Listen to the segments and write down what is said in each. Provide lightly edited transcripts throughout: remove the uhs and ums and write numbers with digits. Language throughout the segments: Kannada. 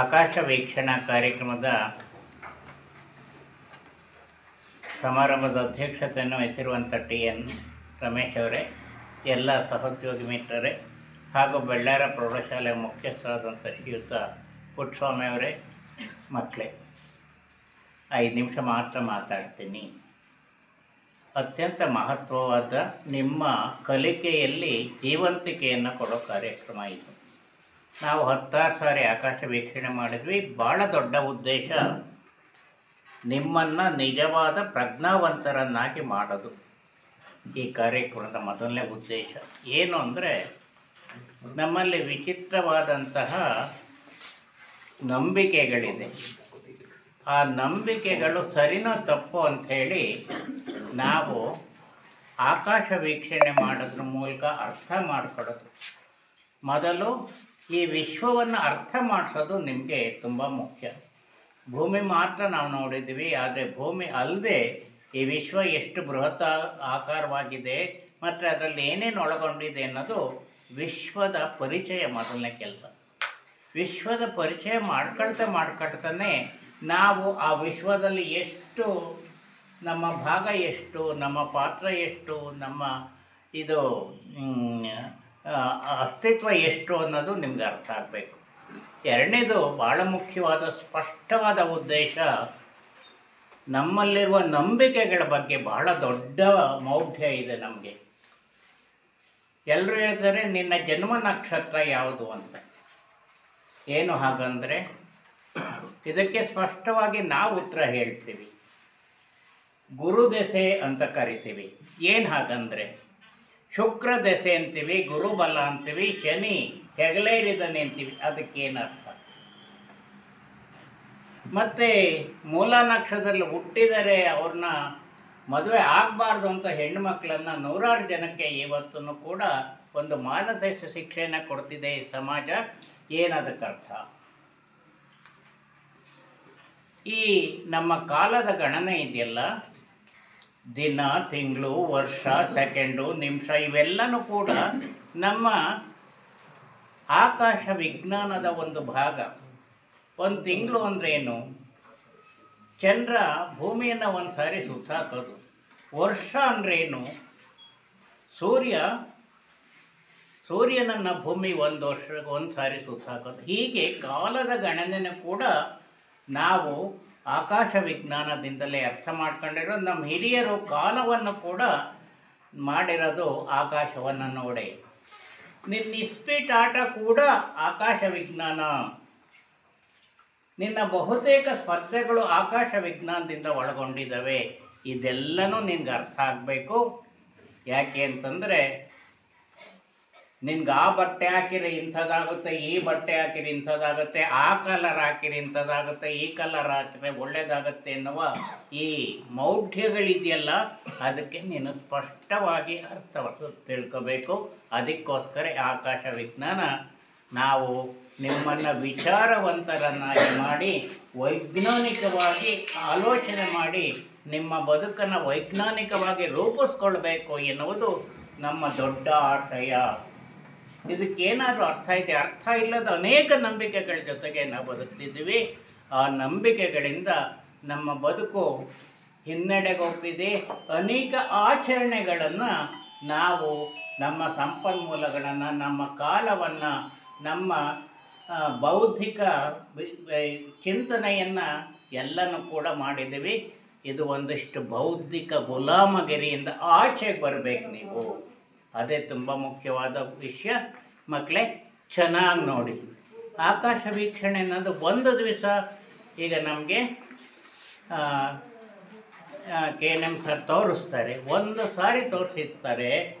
ಆಕಾಶ ವೀಕ್ಷಣಾ ಕಾರ್ಯಕ್ರಮದ ಸಮಾರಂಭದ ಅಧ್ಯಕ್ಷತೆಯನ್ನು ವಹಿಸಿರುವಂಥ ಟಿ.ಎನ್. ರಮೇಶ್ ಅವರೇ, ಎಲ್ಲ ಸಹೋದ್ಯೋಗಿ ಮಿತ್ರರೇ ಹಾಗೂ ಬಳ್ಳಾರ ಪ್ರೌಢಶಾಲೆ ಮುಖ್ಯಸ್ಥರಾದಂಥ ಶ್ರೀಯುತ ಪುಟ್ಟಸ್ವಾಮಿ ಅವರೇ, ಮಕ್ಕಳೇ, 5 ನಿಮಿಷ ಮಾತ್ರ ಮಾತಾಡ್ತೀನಿ. ಅತ್ಯಂತ ಮಹತ್ವವಾದ ನಿಮ್ಮ ಕಲಿಕೆಯಲ್ಲಿ ಜೀವಂತಿಕೆಯನ್ನು ಕೊಡೋ ಕಾರ್ಯಕ್ರಮ ಇದು. ನಾವು 10 ಸಾರಿ ಆಕಾಶ ವೀಕ್ಷಣೆ ಮಾಡಿದ್ವಿ. ಭಾಳ ದೊಡ್ಡ ಉದ್ದೇಶ ನಿಮ್ಮನ್ನು ನಿಜವಾದ ಪ್ರಜ್ಞಾವಂತರನ್ನಾಗಿ ಮಾಡೋದು. ಈ ಕಾರ್ಯಕ್ರಮದ ಮೊದಲನೇ ಉದ್ದೇಶ ಏನು ಅಂದರೆ, ನಮ್ಮಲ್ಲಿ ವಿಚಿತ್ರವಾದಂತಹ ನಂಬಿಕೆಗಳಿದೆ. ಆ ನಂಬಿಕೆಗಳು ಸರಿನೋ ತಪ್ಪು ಅಂಥೇಳಿ ನಾವು ಆಕಾಶ ವೀಕ್ಷಣೆ ಮಾಡೋದ್ರ ಮೂಲಕ ಅರ್ಥ ಮಾಡ್ಕೊಳ್ಳೋದು. ಮೊದಲು ಈ ವಿಶ್ವವನ್ನು ಅರ್ಥ ಮಾಡಿಸೋದು ನಿಮಗೆ ತುಂಬ ಮುಖ್ಯ. ಭೂಮಿ ಮಾತ್ರ ನಾವು ನೋಡಿದ್ದೀವಿ, ಆದರೆ ಭೂಮಿ ಅಲ್ಲದೆ ಈ ವಿಶ್ವ ಎಷ್ಟು ಬೃಹತ್ ಆಕಾರವಾಗಿದೆ ಮತ್ತು ಅದರಲ್ಲಿ ಏನೇನು ಒಳಗೊಂಡಿದೆ ಅನ್ನೋದು ವಿಶ್ವದ ಪರಿಚಯ ಮೊದಲನೇ ಕೆಲಸ. ವಿಶ್ವದ ಪರಿಚಯ ಮಾಡ್ಕೊಳ್ತಾನೆ ನಾವು ಆ ವಿಶ್ವದಲ್ಲಿ ಎಷ್ಟು, ನಮ್ಮ ಭಾಗ ಎಷ್ಟು, ನಮ್ಮ ಪಾತ್ರ ಎಷ್ಟು, ನಮ್ಮ ಇದು ಅಸ್ತಿತ್ವ ಎಷ್ಟು ಅನ್ನೋದು ನಿಮ್ಗೆ ಅರ್ಥ ಆಗಬೇಕು. ಎರಡನೇದು ಭಾಳ ಮುಖ್ಯವಾದ ಸ್ಪಷ್ಟವಾದ ಉದ್ದೇಶ, ನಮ್ಮಲ್ಲಿರುವ ನಂಬಿಕೆಗಳ ಬಗ್ಗೆ ಬಹಳ ದೊಡ್ಡ ಮೌಢ್ಯ ಇದೆ ನಮಗೆ. ಎಲ್ಲರೂ ಹೇಳ್ತಾರೆ ನಿನ್ನ ಜನ್ಮ ನಕ್ಷತ್ರ ಯಾವುದು ಅಂತ. ಏನು ಹಾಗಂದರೆ, ಇದಕ್ಕೆ ಸ್ಪಷ್ಟವಾಗಿ ನಾವು ಉತ್ತರ ಹೇಳ್ತೀವಿ. ಗುರು ದೆಸೆ ಅಂತ ಕರಿತೀವಿ. ಏನು ಹಾಗಂದರೆ, ಶುಕ್ರ ದೆಸೆ ಅಂತೀವಿ, ಗುರುಬಲ ಅಂತೀವಿ, ಶನಿ ಹೆಗಲೇರಿದನೆ ಅಂತೀವಿ. ಅದಕ್ಕೇನರ್ಥ? ಮತ್ತು ಮೂಲ ನಕ್ಷತ್ರದಲ್ಲಿ ಹುಟ್ಟಿದರೆ ಅವ್ರನ್ನ ಮದುವೆ ಆಗಬಾರ್ದು ಅಂತ ಹೆಣ್ಣುಮಕ್ಕಳನ್ನು 100 ಜನಕ್ಕೆ ಇವತ್ತೂ ಕೂಡ ಒಂದು ಮಾನಸಿಕ ಶಿಕ್ಷೆಯನ್ನು ಕೊಡ್ತಿದೆ ಈ ಸಮಾಜ. ಏನದಕ್ಕರ್ಥ? ಈ ನಮ್ಮ ಕಾಲದ ಗಣನೆ ಇದೆಯಲ್ಲ, ದಿನ, ತಿಂಗಳು, ವರ್ಷ, ಸೆಕೆಂಡು, ನಿಮಿಷ ಇವೆಲ್ಲನೂ ಕೂಡ ನಮ್ಮ ಆಕಾಶ ವಿಜ್ಞಾನದ ಒಂದು ಭಾಗ. ಒಂದು ತಿಂಗಳು ಅಂದ್ರೇನು? ಚಂದ್ರ ಭೂಮಿಯನ್ನು ಒಂದು ಸಾರಿ ಸುತ್ತಾಕೋದು. ವರ್ಷ ಅಂದ್ರೇನು? ಸೂರ್ಯನನ್ನು ಭೂಮಿ ಒಂದು ಸಾರಿ ಸುತ್ತಾಕೋದು. ಹೀಗೆ ಕಾಲದ ಗಣನೆಯನ್ನು ಕೂಡ ನಾವು ಆಕಾಶ ವಿಜ್ಞಾನದಿಂದಲೇ ಅರ್ಥ ಮಾಡ್ಕೊಂಡಿರೋದು. ನಮ್ಮ ಹಿರಿಯರು ಕಾಲವನ್ನು ಕೂಡ ಮಾಡಿರೋದು ಆಕಾಶವನ್ನು ನೋಡಿ. ನಿನ್ನ ಇಸ್ಪೀಟ್ ಆಟ ಕೂಡ ಆಕಾಶ ವಿಜ್ಞಾನ. ನಿನ್ನ ಬಹುತೇಕ ಸ್ಪರ್ಧೆಗಳು ಆಕಾಶ ವಿಜ್ಞಾನದಿಂದ ಒಳಗೊಂಡಿದ್ದಾವೆ. ಇದೆಲ್ಲನೂ ನಿನ್ಗೆ ಅರ್ಥ ಆಗಬೇಕು. ಯಾಕೆ ಅಂತಂದರೆ, ನಿನ್ಗೆ ಆ ಬಟ್ಟೆ ಹಾಕಿರಿ ಇಂಥದ್ದಾಗುತ್ತೆ, ಈ ಬಟ್ಟೆ ಹಾಕಿರಿ ಇಂಥದ್ದಾಗುತ್ತೆ, ಆ ಕಲರ್ ಹಾಕಿರಿ ಇಂಥದ್ದಾಗುತ್ತೆ, ಈ ಕಲರ್ ಹಾಕಿದ್ರೆ ಒಳ್ಳೆಯದಾಗುತ್ತೆ ಎನ್ನುವ ಈ ಮೌಢ್ಯಗಳಿದೆಯಲ್ಲ, ಅದಕ್ಕೆ ನೀನು ಸ್ಪಷ್ಟವಾಗಿ ಅರ್ಥವನ್ನು ತಿಳ್ಕೋಬೇಕು. ಅದಕ್ಕೋಸ್ಕರ ಆಕಾಶ ವಿಜ್ಞಾನ ನಾವು ನಿಮ್ಮನ್ನು ವಿಚಾರವಂತರನ್ನಾಗಿ ಮಾಡಿ, ವೈಜ್ಞಾನಿಕವಾಗಿ ಆಲೋಚನೆ ಮಾಡಿ ನಿಮ್ಮ ಬದುಕನ್ನು ವೈಜ್ಞಾನಿಕವಾಗಿ ರೂಪಿಸ್ಕೊಳ್ಬೇಕು ಎನ್ನುವುದು ನಮ್ಮ ದೊಡ್ಡ ಆಶಯ. ಇದಕ್ಕೇನಾದರೂ ಅರ್ಥ ಇದೆ? ಅರ್ಥ ಇಲ್ಲದ ಅನೇಕ ನಂಬಿಕೆಗಳ ಜೊತೆಗೆ ನಾವು ಬದುಕ್ತಿದ್ದೀವಿ. ಆ ನಂಬಿಕೆಗಳಿಂದ ನಮ್ಮ ಬದುಕು ಹಿನ್ನಡೆಗೆ ಹೋಗ್ತಿದೆ. ಅನೇಕ ಆಚರಣೆಗಳನ್ನು ನಾವು ನಮ್ಮ ಸಂಪನ್ಮೂಲಗಳನ್ನು, ನಮ್ಮ ಕಾಲವನ್ನು, ನಮ್ಮ ಬೌದ್ಧಿಕ ಚಿಂತನೆಯನ್ನು ಎಲ್ಲನೂ ಕೂಡ ಮಾಡಿದ್ದೀವಿ. ಇದು ಒಂದಿಷ್ಟು ಬೌದ್ಧಿಕ ಗುಲಾಮಗಿರಿಯಿಂದ ಆಚೆಗೆ ಬರಬೇಕು ನೀವು. ಅದೇ ತುಂಬ ಮುಖ್ಯವಾದ ವಿಷಯ. ಮಕ್ಕಳೇ, ಚೆನ್ನಾಗಿ ನೋಡಿ. ಆಕಾಶ ವೀಕ್ಷಣೆ ಅನ್ನೋದು ಒಂದು ದಿವಸ, ಈಗ ನಮಗೆ KNM ಸರ್ ತೋರಿಸ್ತಾರೆ, ಒಂದು ಸಾರಿ ತೋರಿಸಿರ್ತಾರೆ.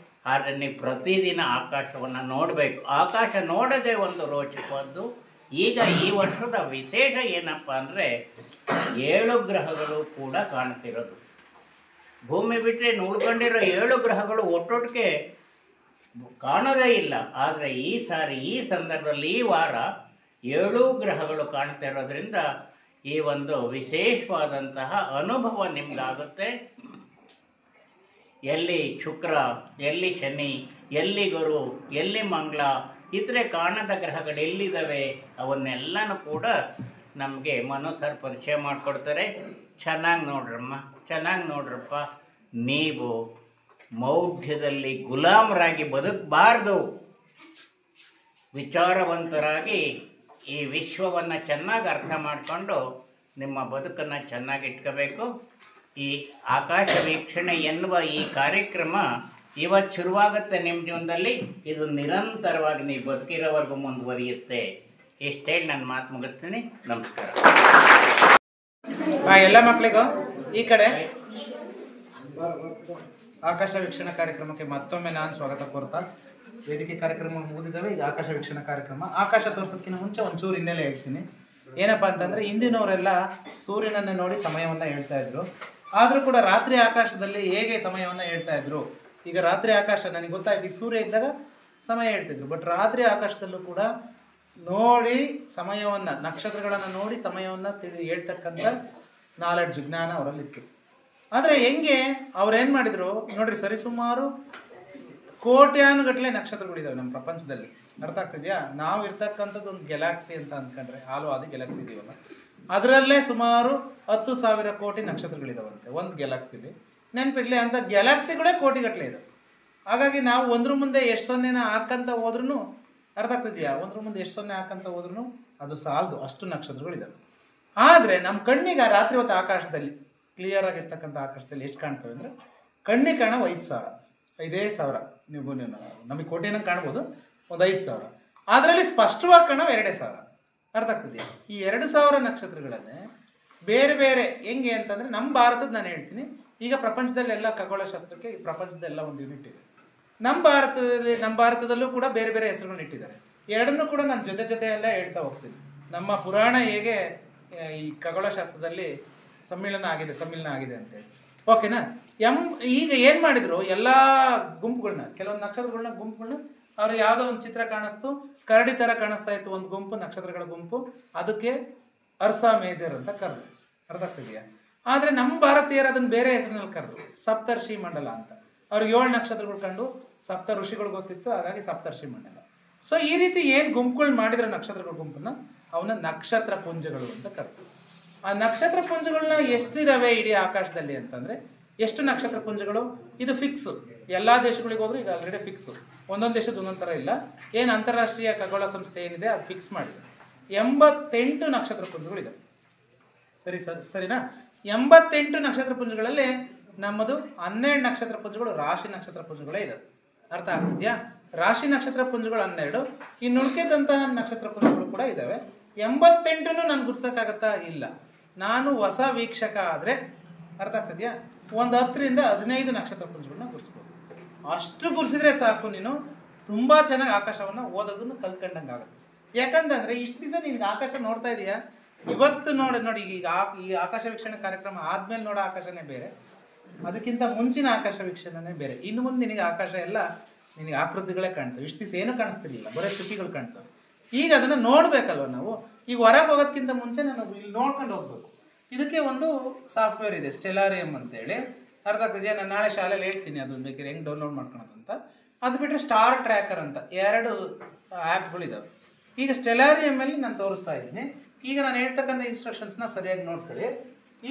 ಆದರೆ ನೀವು ಪ್ರತಿದಿನ ಆಕಾಶವನ್ನು ನೋಡಬೇಕು. ಆಕಾಶ ನೋಡೋದೇ ಒಂದು ರೋಚಕವಾದ್ದು. ಈಗ ಈ ವರ್ಷದ ವಿಶೇಷ ಏನಪ್ಪ ಅಂದರೆ, 7 ಗ್ರಹಗಳು ಕೂಡ ಕಾಣ್ತಿರೋದು. ಭೂಮಿ ಬಿಟ್ಟರೆ ಉಳ್ಕೊಂಡಿರೋ 7 ಗ್ರಹಗಳು ಒಟ್ಟೊಟ್ಟಿಗೆ ಕಾಣೋದೇ ಇಲ್ಲ. ಆದರೆ ಈ ಸಾರಿ, ಈ ಸಂದರ್ಭದಲ್ಲಿ, ಈ ವಾರ 7 ಗ್ರಹಗಳು ಕಾಣ್ತಾ ಇರೋದ್ರಿಂದ ಈ ಒಂದು ವಿಶೇಷವಾದಂತಹ ಅನುಭವ ನಿಮಗಾಗುತ್ತೆ. ಎಲ್ಲಿ ಶುಕ್ರ, ಎಲ್ಲಿ ಶನಿ, ಎಲ್ಲಿ ಗುರು, ಎಲ್ಲಿ ಮಂಗಳ, ಇತರೆ ಕಾಣದ ಗ್ರಹಗಳು ಎಲ್ಲಿದ್ದಾವೆ ಅವನ್ನೆಲ್ಲನೂ ಕೂಡ ನಮಗೆ ಮನು ಸರ್ ಪರಿಚಯ ಮಾಡಿಕೊಡ್ತಾರೆ. ಚೆನ್ನಾಗಿ ನೋಡ್ರಮ್ಮ, ಚೆನ್ನಾಗಿ ನೋಡ್ರಪ್ಪ, ನೀವು ಮೌಢ್ಯದಲ್ಲಿ ಗುಲಾಮರಾಗಿ ಬದುಕಬಾರ್ದು, ವಿಚಾರವಂತರಾಗಿ ಈ ವಿಶ್ವವನ್ನು ಚೆನ್ನಾಗಿ ಅರ್ಥ ಮಾಡಿಕೊಂಡು ನಿಮ್ಮ ಬದುಕನ್ನು ಚೆನ್ನಾಗಿ ಇಟ್ಕೋಬೇಕು. ಈ ಆಕಾಶ ವೀಕ್ಷಣೆ ಎನ್ನುವ ಈ ಕಾರ್ಯಕ್ರಮ ಇವತ್ತು ಶುರುವಾಗುತ್ತೆ ನಿಮ್ಮ ಜೀವನದಲ್ಲಿ, ಇದು ನಿರಂತರವಾಗಿ ನೀವು ಬದುಕಿರೋವರೆಗೂ ಮುಂದುವರಿಯುತ್ತೆ. ಇಷ್ಟು ಹೇಳಿ ನನ್ನ ಮಾತು ಮುಗಿಸ್ತೀನಿ. ನಮಸ್ಕಾರ. ಎಲ್ಲ ಮಕ್ಕಳಿಗೂ ಈ ಕಡೆ ಆಕಾಶ ವೀಕ್ಷಣೆ ಕಾರ್ಯಕ್ರಮಕ್ಕೆ ಮತ್ತೊಮ್ಮೆ ನಾನು ಸ್ವಾಗತ ಕೋರ್ತಾ, ವೇದಿಕೆ ಕಾರ್ಯಕ್ರಮ ಮುಗಿದಿದ್ದಾವೆ. ಇದು ಆಕಾಶ ವೀಕ್ಷಣೆ ಕಾರ್ಯಕ್ರಮ. ಆಕಾಶ ತೋರಿಸೋದಕ್ಕಿಂತ ಮುಂಚೆ ಒಂಚೂರು ಹಿನ್ನೆಲೆ ಹೇಳ್ತೀನಿ. ಏನಪ್ಪ ಅಂತಂದರೆ, ಇಂದಿನವರೆಲ್ಲ ಸೂರ್ಯನನ್ನೇ ನೋಡಿ ಸಮಯವನ್ನು ಹೇಳ್ತಾ ಇದ್ರು. ಆದರೂ ಕೂಡ ರಾತ್ರಿ ಆಕಾಶದಲ್ಲಿ ಹೇಗೆ ಸಮಯವನ್ನು ಹೇಳ್ತಾ ಇದ್ರು. ಈಗ ರಾತ್ರಿ ಆಕಾಶ ನನಗೆ ಗೊತ್ತಾಯ್ತು, ಈಗ ಸೂರ್ಯ ಇದ್ದಾಗ ಸಮಯ ಹೇಳ್ತಿದ್ರು. ಬಟ್ ರಾತ್ರಿ ಆಕಾಶದಲ್ಲೂ ಕೂಡ ನೋಡಿ ಸಮಯವನ್ನು, ನಕ್ಷತ್ರಗಳನ್ನು ನೋಡಿ ಸಮಯವನ್ನು ಹೇಳ್ತಕ್ಕಂಥ ನಾಲೆಡ್ಜ್, ಜ್ಞಾನ ಅವರಲ್ಲಿತ್ತು. ಆದರೆ ಹೆಂಗೆ ಅವ್ರೇನು ಮಾಡಿದರು ನೋಡ್ರಿ, ಸರಿಸುಮಾರು ಕೋಟ್ಯಾನುಗಟ್ಟಲೆ ನಕ್ಷತ್ರಗಳಿದ್ದಾವೆ ನಮ್ಮ ಪ್ರಪಂಚದಲ್ಲಿ. ಅರ್ಥ ಆಗ್ತಿದೆಯಾ? ನಾವು ಇರ್ತಕ್ಕಂಥದ್ದು ಒಂದು ಗ್ಯಾಲಾಕ್ಸಿ ಅಂತ ಅಂದ್ಕೊಂಡ್ರೆ, ಆದಿ ಗ್ಯಾಲಾಕ್ಸಿ ಇದೀವಲ್ಲ, ಅದರಲ್ಲೇ ಸುಮಾರು 10,000 ಕೋಟಿ ನಕ್ಷತ್ರಗಳಿದಾವಂತೆ ಒಂದು ಗ್ಯಾಲಾಕ್ಸಿಲಿ. ನೆನಪಿರಲಿ, ಅಂಥ ಗ್ಯಾಲಾಕ್ಸಿಗಳೇ ಕೋಟಿಗಟ್ಟಲೆ ಇದೆ. ಹಾಗಾಗಿ ನಾವು ಒಂದ್ರ ಮುಂದೆ ಎಷ್ಟು ಸೊನ್ನೆನ ಹಾಕಂತ ಹೋದ್ರೂ, ಅರ್ಥ ಆಗ್ತಿದೆಯಾ, ಒಂದ್ರ ಮುಂದೆ ಎಷ್ಟು ಸೊನ್ನೆ ಹಾಕಂತ ಹೋದ್ರೂ ಅದು ಸಾಲದು, ಅಷ್ಟು ನಕ್ಷತ್ರಗಳಿದ್ದಾವೆ. ಆದರೆ ನಮ್ಮ ಕಣ್ಣಿಗೆ ಆ ರಾತ್ರಿ ಹೊತ್ತು ಆಕಾಶದಲ್ಲಿ, ಕ್ಲಿಯರ್ ಆಗಿರ್ತಕ್ಕಂಥ ಆಕಾಶದಲ್ಲಿ ಎಷ್ಟು ಕಾಣ್ತವೆ ಅಂದರೆ, ಕಣ್ಣಿಗೆ ಕಾಣೋ 5,000, 5,000. ನೀವು ನಮಗೆ ಕೋಟಿನ ಕಾಣ್ಬೋದು, ಒಂದು 5,000. ಅದರಲ್ಲಿ ಸ್ಪಷ್ಟವಾಗಿ ಕಾಣೋ 2,000. ಅರ್ಥ ಆಗ್ತಿದೆಯಾ? ಈ 2,000 ನಕ್ಷತ್ರಗಳನ್ನೇ ಬೇರೆ ಬೇರೆ ಹೆಂಗೆ ಅಂತಂದರೆ, ನಮ್ಮ ಭಾರತದ ನಾನು ಹೇಳ್ತೀನಿ. ಈಗ ಪ್ರಪಂಚದಲ್ಲೆಲ್ಲ ಖಗೋಳಶಾಸ್ತ್ರಕ್ಕೆ ಈ ಪ್ರಪಂಚದೆಲ್ಲ ಒಂದು ಯೂನಿಟ್ ಇದೆ. ನಮ್ಮ ಭಾರತದಲ್ಲೂ ಕೂಡ ಬೇರೆ ಬೇರೆ ಹೆಸರುಗಳನ್ನ ಇಟ್ಟಿದ್ದಾರೆ. ಎರಡನ್ನೂ ಕೂಡ ನಾನು ಜೊತೆಯಲ್ಲೇ ಹೇಳ್ತಾ ಹೋಗ್ತೀನಿ. ನಮ್ಮ ಪುರಾಣ ಹೇಗೆ ಈ ಖಗೋಳಶಾಸ್ತ್ರದಲ್ಲಿ ಸಮ್ಮಿಲನ ಆಗಿದೆ ಅಂತೇಳಿ, ಓಕೆನಾ? ಈಗ ಏನು ಮಾಡಿದರು, ಎಲ್ಲ ಗುಂಪುಗಳನ್ನ, ಕೆಲವೊಂದು ನಕ್ಷತ್ರಗಳನ್ನ ಗುಂಪುಗಳನ್ನ, ಅವ್ರು ಯಾವುದೋ ಒಂದು ಚಿತ್ರ ಕಾಣಿಸ್ತು, ಕರಡಿ ಥರ ಕಾಣಿಸ್ತಾ ಇತ್ತು ಒಂದು ಗುಂಪು, ನಕ್ಷತ್ರಗಳ ಗುಂಪು, ಅದಕ್ಕೆ ಅರ್ಸಾ ಮೇಜರ್ ಅಂತ ಕರೆದು. ಅರ್ಥ ಆಗ್ತಿದೆಯಾ? ಆದರೆ ನಮ್ಮ ಭಾರತೀಯರು ಅದನ್ನು ಬೇರೆ ಹೆಸರಿನಲ್ಲಿ ಕರೆದು ಸಪ್ತರ್ಷಿ ಮಂಡಲ ಅಂತ. ಅವ್ರಿಗೆ 7 ನಕ್ಷತ್ರಗಳು ಕಂಡು ಸಪ್ತ ಋಷಿಗಳು ಗೊತ್ತಿತ್ತು, ಹಾಗಾಗಿ ಸಪ್ತರ್ಷಿ ಮಂಡಲ. ಸೊ ಈ ರೀತಿ ಏನು ಗುಂಪುಗಳು ಮಾಡಿದ್ರೆ ನಕ್ಷತ್ರಗಳ ಗುಂಪನ್ನ, ಅವನ್ನ ನಕ್ಷತ್ರ ಪುಂಜಗಳು ಅಂತ ಕರೆದು. ಆ ನಕ್ಷತ್ರ ಪುಂಜಗಳನ್ನ ಎಷ್ಟಿದಾವೆ ಇಡೀ ಆಕಾಶದಲ್ಲಿ ಅಂತಂದರೆ, ಎಷ್ಟು ನಕ್ಷತ್ರ ಪುಂಜಗಳು ಇದು ಫಿಕ್ಸು. ಎಲ್ಲ ದೇಶಗಳಿಗೆ ಹೋದ್ರು ಈಗ ಆಲ್ರೆಡಿ ಫಿಕ್ಸು. ಒಂದೊಂದು ದೇಶದ ಒಂದೊಂದು ಥರ ಇಲ್ಲ. ಏನು ಅಂತಾರಾಷ್ಟ್ರೀಯ ಖಗೋಳ ಸಂಸ್ಥೆ ಏನಿದೆ ಅದು ಫಿಕ್ಸ್ ಮಾಡಿದೆ. 88 ನಕ್ಷತ್ರ ಪುಂಜಗಳಿದೆ. ಸರಿನಾ? 88 ನಕ್ಷತ್ರ ಪುಂಜಗಳಲ್ಲಿ ನಮ್ಮದು 12 ನಕ್ಷತ್ರ ಪುಂಜಗಳು ರಾಶಿ ನಕ್ಷತ್ರ ಪುಂಜಗಳೇ ಇದೆ. ಅರ್ಥ ಆಗ್ತಿದೆಯಾ? ರಾಶಿ ನಕ್ಷತ್ರ ಪುಂಜಗಳು 12, ಇನ್ನು ಉಳಿಕೆದಂತಹ ನಕ್ಷತ್ರ ಪುಂಜಗಳು ಕೂಡ ಇದ್ದಾವೆ. 88 ನಾನು ಗುರ್ಸೋಕ್ಕಾಗತ್ತಾ? ಇಲ್ಲ. ನಾನು ಹೊಸ ವೀಕ್ಷಕ ಆದರೆ, ಅರ್ಥ ಆಗ್ತಿದೆಯಾ, ಒಂದು 10ರಿಂದ 15 ನಕ್ಷತ್ರ ಪುಂಜಗಳನ್ನ ಗುರ್ಸ್ಬೋದು. ಅಷ್ಟು ಗುರ್ಸಿದ್ರೆ ಸಾಕು, ನೀನು ತುಂಬ ಚೆನ್ನಾಗಿ ಆಕಾಶವನ್ನು ಓದೋದನ್ನು ಕಲ್ತ್ಕೊಂಡಂಗೆ ಆಗುತ್ತೆ. ಯಾಕಂತಂದರೆ ಇಷ್ಟು ದಿವಸ ನಿನಗೆ ಆಕಾಶ ನೋಡ್ತಾ ಇದೆಯಾ, ಇವತ್ತು ನೋಡಿ ಈಗ ಈ ಆಕಾಶ ವೀಕ್ಷಣೆ ಕಾರ್ಯಕ್ರಮ ಆದಮೇಲೆ ನೋಡೋ ಆಕಾಶನೇ ಬೇರೆ, ಅದಕ್ಕಿಂತ ಮುಂಚಿನ ಆಕಾಶ ವೀಕ್ಷಣೆನೇ ಬೇರೆ. ಇನ್ನು ಮುಂದೆ ನಿನಗೆ ಆಕಾಶ ಎಲ್ಲ ನಿನಗೆ ಆಕೃತಿಗಳೇ ಕಾಣ್ತವೆ. ಇಷ್ಟು ದಿವಸ ಏನೂ ಕಾಣಿಸ್ತಿರ್ಲಿಲ್ಲ, ಬರೀ ಚುಕ್ಕಿಗಳು ಕಾಣ್ತವೆ. ಈಗ ಅದನ್ನು ನೋಡಬೇಕಲ್ವ ನಾವು. ಈಗ ಹೊರಗೆ ಹೋಗೋದಕ್ಕಿಂತ ಮುಂಚೆ ನಾನು ಇಲ್ಲಿ ನೋಡ್ಕೊಂಡು ಹೋಗ್ಬೇಕು. ಇದಕ್ಕೆ ಒಂದು ಸಾಫ್ಟ್ವೇರ್ ಇದೆ, ಸ್ಟೆಲಾರಿಯಂ ಅಂತೇಳಿ. ಅರ್ಥ ಆಗ್ತಿದೆಯಾ? ನಾನು ನಾಳೆ ಶಾಲೆಯಲ್ಲಿ ಹೇಳ್ತೀನಿ ಅದನ್ನು ಬೇಕಾದ್ರೆ ಹೆಂಗೆ ಡೌನ್ಲೋಡ್ ಮಾಡ್ಕೊಳೋದು ಅಂತ. ಅದು ಬಿಟ್ಟರೆ ಸ್ಟಾರ್ ಟ್ರ್ಯಾಕರ್ ಅಂತ 2 ಆ್ಯಪ್ಗಳಿದ್ದಾವೆ. ಈಗ ಸ್ಟೆಲಾರಿಯಮ್ಮಲ್ಲಿ ನಾನು ತೋರಿಸ್ತಾ ಇದ್ದೀನಿ. ಈಗ ನಾನು ಹೇಳ್ತಕ್ಕಂಥ ಇನ್ಸ್ಟ್ರಕ್ಷನ್ಸ್ನ ಸರಿಯಾಗಿ ನೋಡ್ಕೊಳ್ಳಿ.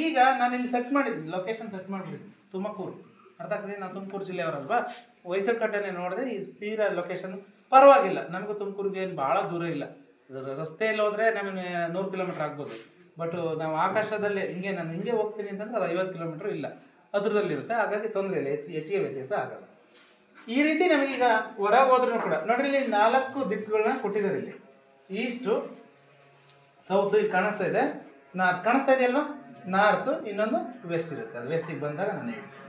ಈಗ ನಾನು ಇಲ್ಲಿ ಸೆಟ್ ಮಾಡಿದ್ದೀನಿ, ಲೊಕೇಶನ್ ಸೆಟ್ ಮಾಡಿಬಿಟ್ಟಿದ್ದೀನಿ, ತುಮಕೂರು. ಅರ್ಥ ಆಗ್ತದೆ, ನಾನು ತುಮಕೂರು ಜಿಲ್ಲೆಯವರಲ್ವಾ, ಹೊಯ್ಸಳಕಟ್ಟೆನೇ ನೋಡಿದ್ರೆ ಈ ತೀರಾ ಲೊಕೇಶನ್ ಪರವಾಗಿಲ್ಲ. ನಮಗೂ ತುಮಕೂರಿಗೆ ಏನು ಭಾಳ ದೂರ ಇಲ್ಲ, ರಸ್ತೆಯಲ್ಲಿ ಹೋದರೆ ನಮಗೆ 100 ಕಿಲೋಮೀಟ್ರ್ ಆಗ್ಬೋದು. ಬಟ್ ನಾವು ಆಕಾಶದಲ್ಲಿ ನಾನು ಹಿಂಗೆ ಹೋಗ್ತೀನಿ ಅಂತಂದರೆ ಅದು 50 ಕಿಲೋಮೀಟ್ರ್ ಇಲ್ಲ, ಅದರಲ್ಲಿರುತ್ತೆ. ಹಾಗಾಗಿ ತೊಂದರೆ ಇಲ್ಲ, ಹೆಚ್ಚಿಗೆ ವ್ಯತ್ಯಾಸ ಆಗಲ್ಲ. ಈ ರೀತಿ ನಮಗೀಗ ಹೊರಗೆ ಹೋದ್ರೂ ಕೂಡ ನೋಡ್ರಿ, ಇಲ್ಲಿ 4 ದಿಕ್ಕುಗಳನ್ನ ಕೊಟ್ಟಿದ್ದಾರೆ. ಇಲ್ಲಿ ಈಸ್ಟು, ಸೌತ್ ಇಲ್ಲಿ ಕಾಣಿಸ್ತಾ ಇದೆ, ನಾರ್ತ್ ಕಾಣಿಸ್ತಾ ಇದೆಯಲ್ವಾ, ನಾರ್ತು, ಇನ್ನೊಂದು ವೆಸ್ಟ್ ಇರುತ್ತೆ. ಅದು ವೆಸ್ಟಿಗೆ ಬಂದಾಗ ನಾನು ಹೇಳ್ತೀನಿ.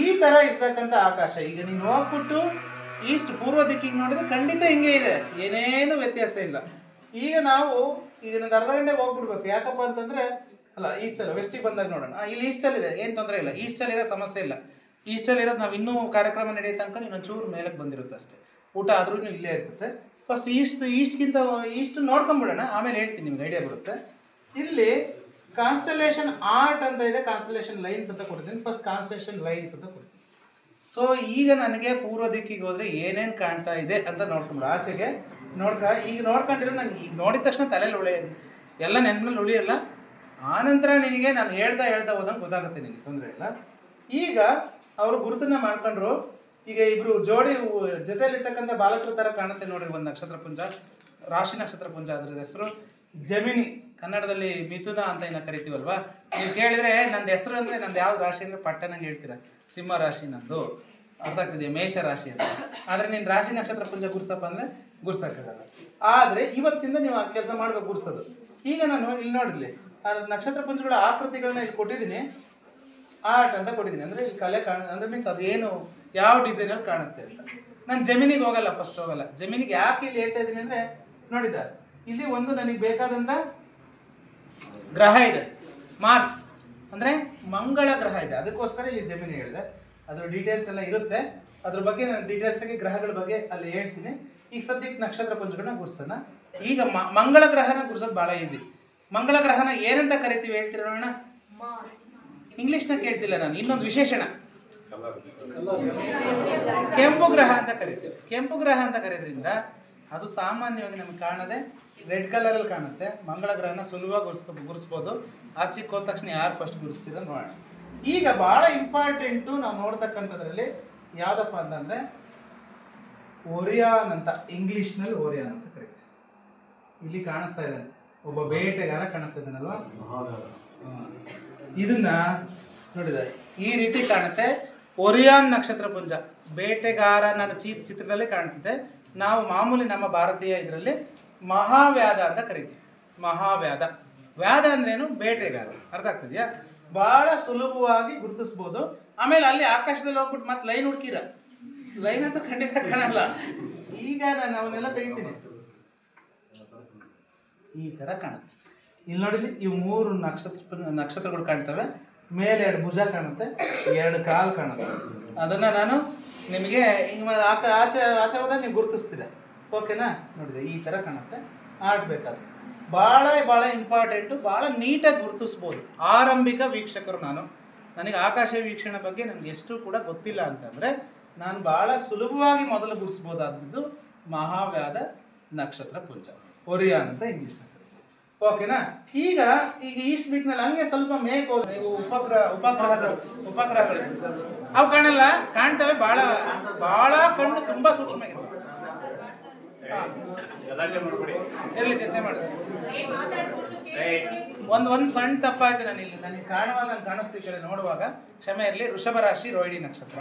ಈ ಥರ ಇರ್ತಕ್ಕಂಥ ಆಕಾಶ ಈಗ ನೀನು ಹೋಗ್ಬಿಟ್ಟು ಈಸ್ಟ್ ಪೂರ್ವ ದಿಕ್ಕಿಗೆ ನೋಡಿದ್ರೆ ಖಂಡಿತ ಹಿಂಗೆ ಇದೆ, ಏನೇನು ವ್ಯತ್ಯಾಸ ಇಲ್ಲ. ಈಗ ನಾವು ಒಂದು ಅರ್ಧ ಗಂಟೆ ಹೋಗ್ಬಿಡ್ಬೇಕು. ಯಾಕಪ್ಪ ಅಂತಂದರೆ, ಅಲ್ಲ ಈಸ್ಟಲ್ಲ, ವೆಸ್ಟಿಗೆ ಬಂದಾಗ ನೋಡೋಣ. ಇಲ್ಲಿ ಈಸ್ಟಲ್ಲಿದೆ, ಏನು ತೊಂದರೆ ಇಲ್ಲ, ಈಸ್ಟಲ್ಲಿರೋ ಸಮಸ್ಯೆ ಇಲ್ಲ. ಈಸ್ಟಲ್ಲಿರೋದು ನಾವು ಇನ್ನೂ ಕಾರ್ಯಕ್ರಮ ನಡೆಯೋ ತನಕ ಇನ್ನೊಂದು ಚೂರು ಮೇಲಕ್ಕೆ ಬಂದಿರುತ್ತೆ ಅಷ್ಟೇ. ಊಟ ಆದ್ರೂ ಇಲ್ಲೇ ಇರ್ತದೆ. ಫಸ್ಟ್ ಈಸ್ಟ್ಗಿಂತ ಈಸ್ಟ್ ನೋಡ್ಕೊಂಬಿಡೋಣ, ಆಮೇಲೆ ಹೇಳ್ತೀನಿ, ನಿಮ್ಗೆ ಐಡಿಯಾ ಬರುತ್ತೆ. ಇಲ್ಲಿ ಕಾನ್ಸ್ಟಲೇಷನ್ ಆರ್ಟ್ ಅಂತ ಇದೆ, ಕಾನ್ಸ್ಟಲೇಷನ್ ಲೈನ್ಸ್ ಅಂತ ಕೊಡ್ತೀನಿ. ಫಸ್ಟ್ ಕಾನ್ಸ್ಟಲೇಷನ್ ಲೈನ್ಸ್ ಅಂತ ಕೊಡ್ತೀನಿ. ಸೊ ಈಗ ನನಗೆ ಪೂರ್ವ ದಿಕ್ಕಿಗೆ ಹೋದರೆ ಏನೇನು ಕಾಣ್ತಾ ಇದೆ ಅಂತ ನೋಡ್ಕೊಂಡು ಆಚೆಗೆ ಈಗ ನೋಡ್ಕೊಂಡಿರೋ ನನಗೆ ಈಗ ನೋಡಿದ ತಕ್ಷಣ ತಲೆಯಲ್ಲಿ ಉಳಿಯೋದು ಎಲ್ಲ ನೆನ್ನಲ್ಲಿ ಉಳಿಯಲ್ಲ. ಆನಂತರ ನಿನಗೆ ನಾನು ಹೇಳ್ತಾ ಹೋದಂಗೆ ಗೊತ್ತಾಗುತ್ತೆ, ನಿನಗೆ ತೊಂದರೆ ಇಲ್ಲ. ಈಗ ಅವರು ಗುರುತನ್ನ ಮಾಡ್ಕೊಂಡ್ರು. ಈಗ ಇಬ್ರು ಜೋಡಿ ಜೊತೆಯಲ್ಲಿರ್ತಕ್ಕಂಥ ಬಾಲಕರ ಥರ ಕಾಣುತ್ತೆ ನೋಡ್ರಿ. ಒಂದು ನಕ್ಷತ್ರ ಪುಂಜ, ರಾಶಿ ನಕ್ಷತ್ರ ಪುಂಜ, ಅದ್ರ ಹೆಸರು ಜಮಿನಿ, ಕನ್ನಡದಲ್ಲಿ ಮಿಥುನ ಅಂತ ಏನೋ ಕರಿತೀವಲ್ವಾ. ನೀವು ಕೇಳಿದರೆ ನಂದು ಹೆಸರು ಅಂದರೆ ನಂದು ಯಾವ್ದು ರಾಶಿ ಅಂದರೆ ಪಟ್ಟನಂಗೆ ಹೇಳ್ತೀರಾ, ಸಿಂಹ ರಾಶಿ ನಂದು, ಅರ್ಥ ಆಗ್ತಿದೆಯಾ, ಮೇಷ ರಾಶಿ ಅಂತ. ಆದರೆ ನೀನು ರಾಶಿ ನಕ್ಷತ್ರ ಪುಂಜ ಗುರ್ಸಪ್ಪ ಅಂದರೆ ಗುರ್ಸಕ್ಕಾಗಲ್ಲ. ಆದರೆ ಇವತ್ತಿಂದ ನೀವು ಆ ಕೆಲಸ ಮಾಡಬೇಕು, ಗುರ್ಸೋದು. ಈಗ ನಾನು ಇಲ್ಲಿ ನೋಡಿರ್ಲಿ ಆ ನಕ್ಷತ್ರ ಪುಂಜಗಳ ಆಕೃತಿಗಳನ್ನ ಇಲ್ಲಿ ಕೊಟ್ಟಿದ್ದೀನಿ, ಆರ್ಟ್ ಅಂತ ಕೊಟ್ಟಿದ್ದೀನಿ. ಅಂದರೆ ಇಲ್ಲಿ ಕಲೆ ಅಂದರೆ ಮೀನ್ಸ್ ಅದೇನು ಯಾವ ಡಿಸೈನಲ್ಲಿ ಕಾಣುತ್ತೆ ಅಂತ. ನಾನು ಜಮೀನಿಗೆ ಹೋಗಲ್ಲ, ಫಸ್ಟ್ ಹೋಗಲ್ಲ ಜಮೀನಿಗೆ. ಯಾಕೆ ಇಲ್ಲಿ ಹೇಳ್ತಾ ಇದ್ದೀನಿ ಅಂದರೆ ನೋಡಿದ ಇಲ್ಲಿ ಒಂದು ನನಗೆ ಬೇಕಾದಂಥ ಗ್ರಹ ಇದೆ, ಮಾರ್ಸ್ ಅಂದರೆ ಮಂಗಳ ಗ್ರಹ ಇದೆ. ಅದಕ್ಕೋಸ್ಕರ ಇಲ್ಲಿ ಜಮೀನು ಹೇಳಿದೆ. ಅದ್ರ ಡೀಟೇಲ್ಸ್ ಎಲ್ಲ ಇರುತ್ತೆ, ಅದ್ರ ಬಗ್ಗೆ ನಾನು ಡೀಟೇಲ್ಸಾಗಿ ಗ್ರಹಗಳ ಬಗ್ಗೆ ಅಲ್ಲಿ ಹೇಳ್ತೀನಿ. ಈಗ ಸದ್ಯಕ್ಕೆ ನಕ್ಷತ್ರ ಪುಂಜಗಳನ್ನ ಗುರ್ಸೋಣ. ಈಗ ಮಂಗಳ ಗ್ರಹನ ಗುರ್ಸೋದು ಭಾಳ ಈಸಿ. ಮಂಗಳ ಗ್ರಹನ ಏನಂತ ಕರಿತೀವಿ ಹೇಳ್ತೀರ ನೋಡೋಣ. ಇಂಗ್ಲೀಷ್ನ ಕೇಳ್ತಿಲ್ಲ ನಾನು, ಇನ್ನೊಂದು ವಿಶೇಷಣ ಕೆಂಪು ಗ್ರಹ ಅಂತ ಕರಿತೀವಿ. ಕೆಂಪು ಗ್ರಹ ಅಂತ ಕರೆಯೋದ್ರಿಂದ ಅದು ಸಾಮಾನ್ಯವಾಗಿ ನಮಗೆ ಕಾಣದೆ ರೆಡ್ ಕಲರಲ್ಲಿ ಕಾಣುತ್ತೆ. ಮಂಗಳ ಗ್ರಹನ ಸುಲಭವಾಗಿ ಗುರ್ಸ್ಬೋದು. ಆಚೆಗೆ ಹೋದ ತಕ್ಷಣ ಯಾರು ಫಸ್ಟ್ ಗುರ್ಸ್ತೀರ ನೋಡೋಣ. ಈಗ ಭಾಳ ಇಂಪಾರ್ಟೆಂಟು ನಾವು ನೋಡ್ತಕ್ಕಂಥದ್ರಲ್ಲಿ ಯಾವುದಪ್ಪ ಅಂತಂದರೆ ಒರಿಯಾನ್ ಅಂತ, ಇಂಗ್ಲೀಷ್ನಲ್ಲಿ ಒರಿಯಾನ್ ಅಂತ ಕರಿತೀವಿ. ಇಲ್ಲಿ ಕಾಣಿಸ್ತಾ ಇದ್ದಾನೆ ಒಬ್ಬ ಬೇಟೆಗಾರ ಕಾಣಿಸ್ತಾ ಇದ್ದಾನಲ್ವಾ. ಇದನ್ನ ನೋಡಿದೆ ಈ ರೀತಿ ಕಾಣುತ್ತೆ. ಒರಿಯಾನ್ ನಕ್ಷತ್ರ ಪುಂಜ ಬೇಟೆಗಾರನ ಚಿತ್ರದಲ್ಲಿ ಕಾಣ್ತಿದೆ. ನಾವು ಮಾಮೂಲಿ ನಮ್ಮ ಭಾರತೀಯ ಇದರಲ್ಲಿ ಮಹಾವ್ಯಾಧ ಅಂತ ಕರಿತೀವಿ. ಮಹಾವ್ಯಾಧ, ವ್ಯಾಧ ಅಂದ್ರೇನು, ಬೇಟೆಗಾರ. ಅರ್ಥ ಆಗ್ತಿದೆಯಾ? ಭಾಳ ಸುಲಭವಾಗಿ ಗುರುತಿಸ್ಬೋದು. ಆಮೇಲೆ ಅಲ್ಲಿ ಆಕಾಶದಲ್ಲಿ ಹೋಗ್ಬಿಟ್ಟು ಮತ್ತೆ ಲೈನ್ ಹುಡುಕಿರ, ಲೈನ್ ಅಂತೂ ಖಂಡಿತ ಕಾಣಲ್ಲ. ಈಗ ನಾನು ಅವನ್ನೆಲ್ಲ ತೆಗಿತೀನಿ, ಈ ಥರ ಕಾಣುತ್ತೆ. ಇಲ್ಲಿ ನೋಡಿಲಿ ಇವು 3 ನಕ್ಷತ್ರಗಳು ಕಾಣ್ತವೆ. ಮೇಲೆ 2 ಭುಜ ಕಾಣುತ್ತೆ, 2 ಕಾಲು ಕಾಣುತ್ತೆ. ಅದನ್ನು ನಾನು ನಿಮಗೆ ಈಗ ಆಚೆ ಹೋದಾಗ ನೀವು ಗುರುತಿಸ್ತೀರ, ಓಕೆನಾ? ನೋಡಿದೆ ಈ ಥರ ಕಾಣುತ್ತೆ. ಆಡಬೇಕಾದ್ರೆ ಭಾಳ ಇಂಪಾರ್ಟೆಂಟು, ಭಾಳ ನೀಟಾಗಿ ಗುರುತಿಸ್ಬೋದು. ಆರಂಭಿಕ ವೀಕ್ಷಕರು ನನಗೆ ಆಕಾಶ ವೀಕ್ಷಣೆ ಬಗ್ಗೆ ನನಗೆ ಎಷ್ಟು ಕೂಡ ಗೊತ್ತಿಲ್ಲ ಅಂತಂದರೆ ನಾನು ಭಾಳ ಸುಲಭವಾಗಿ ಮೊದಲು ಗುರುತಿಸ್ಬೋದಾದದ್ದು ಮಹಾವ್ಯಾಧ ನಕ್ಷತ್ರ ಪುಂಜ, ಒರಿಯಾನ್ ಅಂತ ಇಂಗ್ಲೀಷ್ನ. ಓಕೆನಾ? ಈಗ ಈಸ್ಟ್ ದಿಕ್ಕಿನಲ್ಲಿ ಹಂಗೆ ಸ್ವಲ್ಪ ಮೇಕ್ ಹೋದ್ರೆ ಉಪಗ್ರಹಗಳು ಅವು ಕಾಣಲ್ಲ, ಕಾಣ್ತವೆ. ಭಾಳ ಕಣ್ಣು ತುಂಬ ಸೂಕ್ಷ್ಮ ಇರಲಿ, ಚರ್ಚೆ ಮಾಡಿ. ಒಂದು ಸಣ್ಣ ತಪ್ಪಾಯ್ತು ನನಗೆ ಕಾಣುವಾಗ, ಕಾಣಿಸ್ತಿದ್ದಾರೆ ನೋಡುವಾಗ ಕ್ಷಮೆ ಇರಲಿ. ವೃಷಭ ರಾಶಿ, ರೋಹಿಣಿ ನಕ್ಷತ್ರ.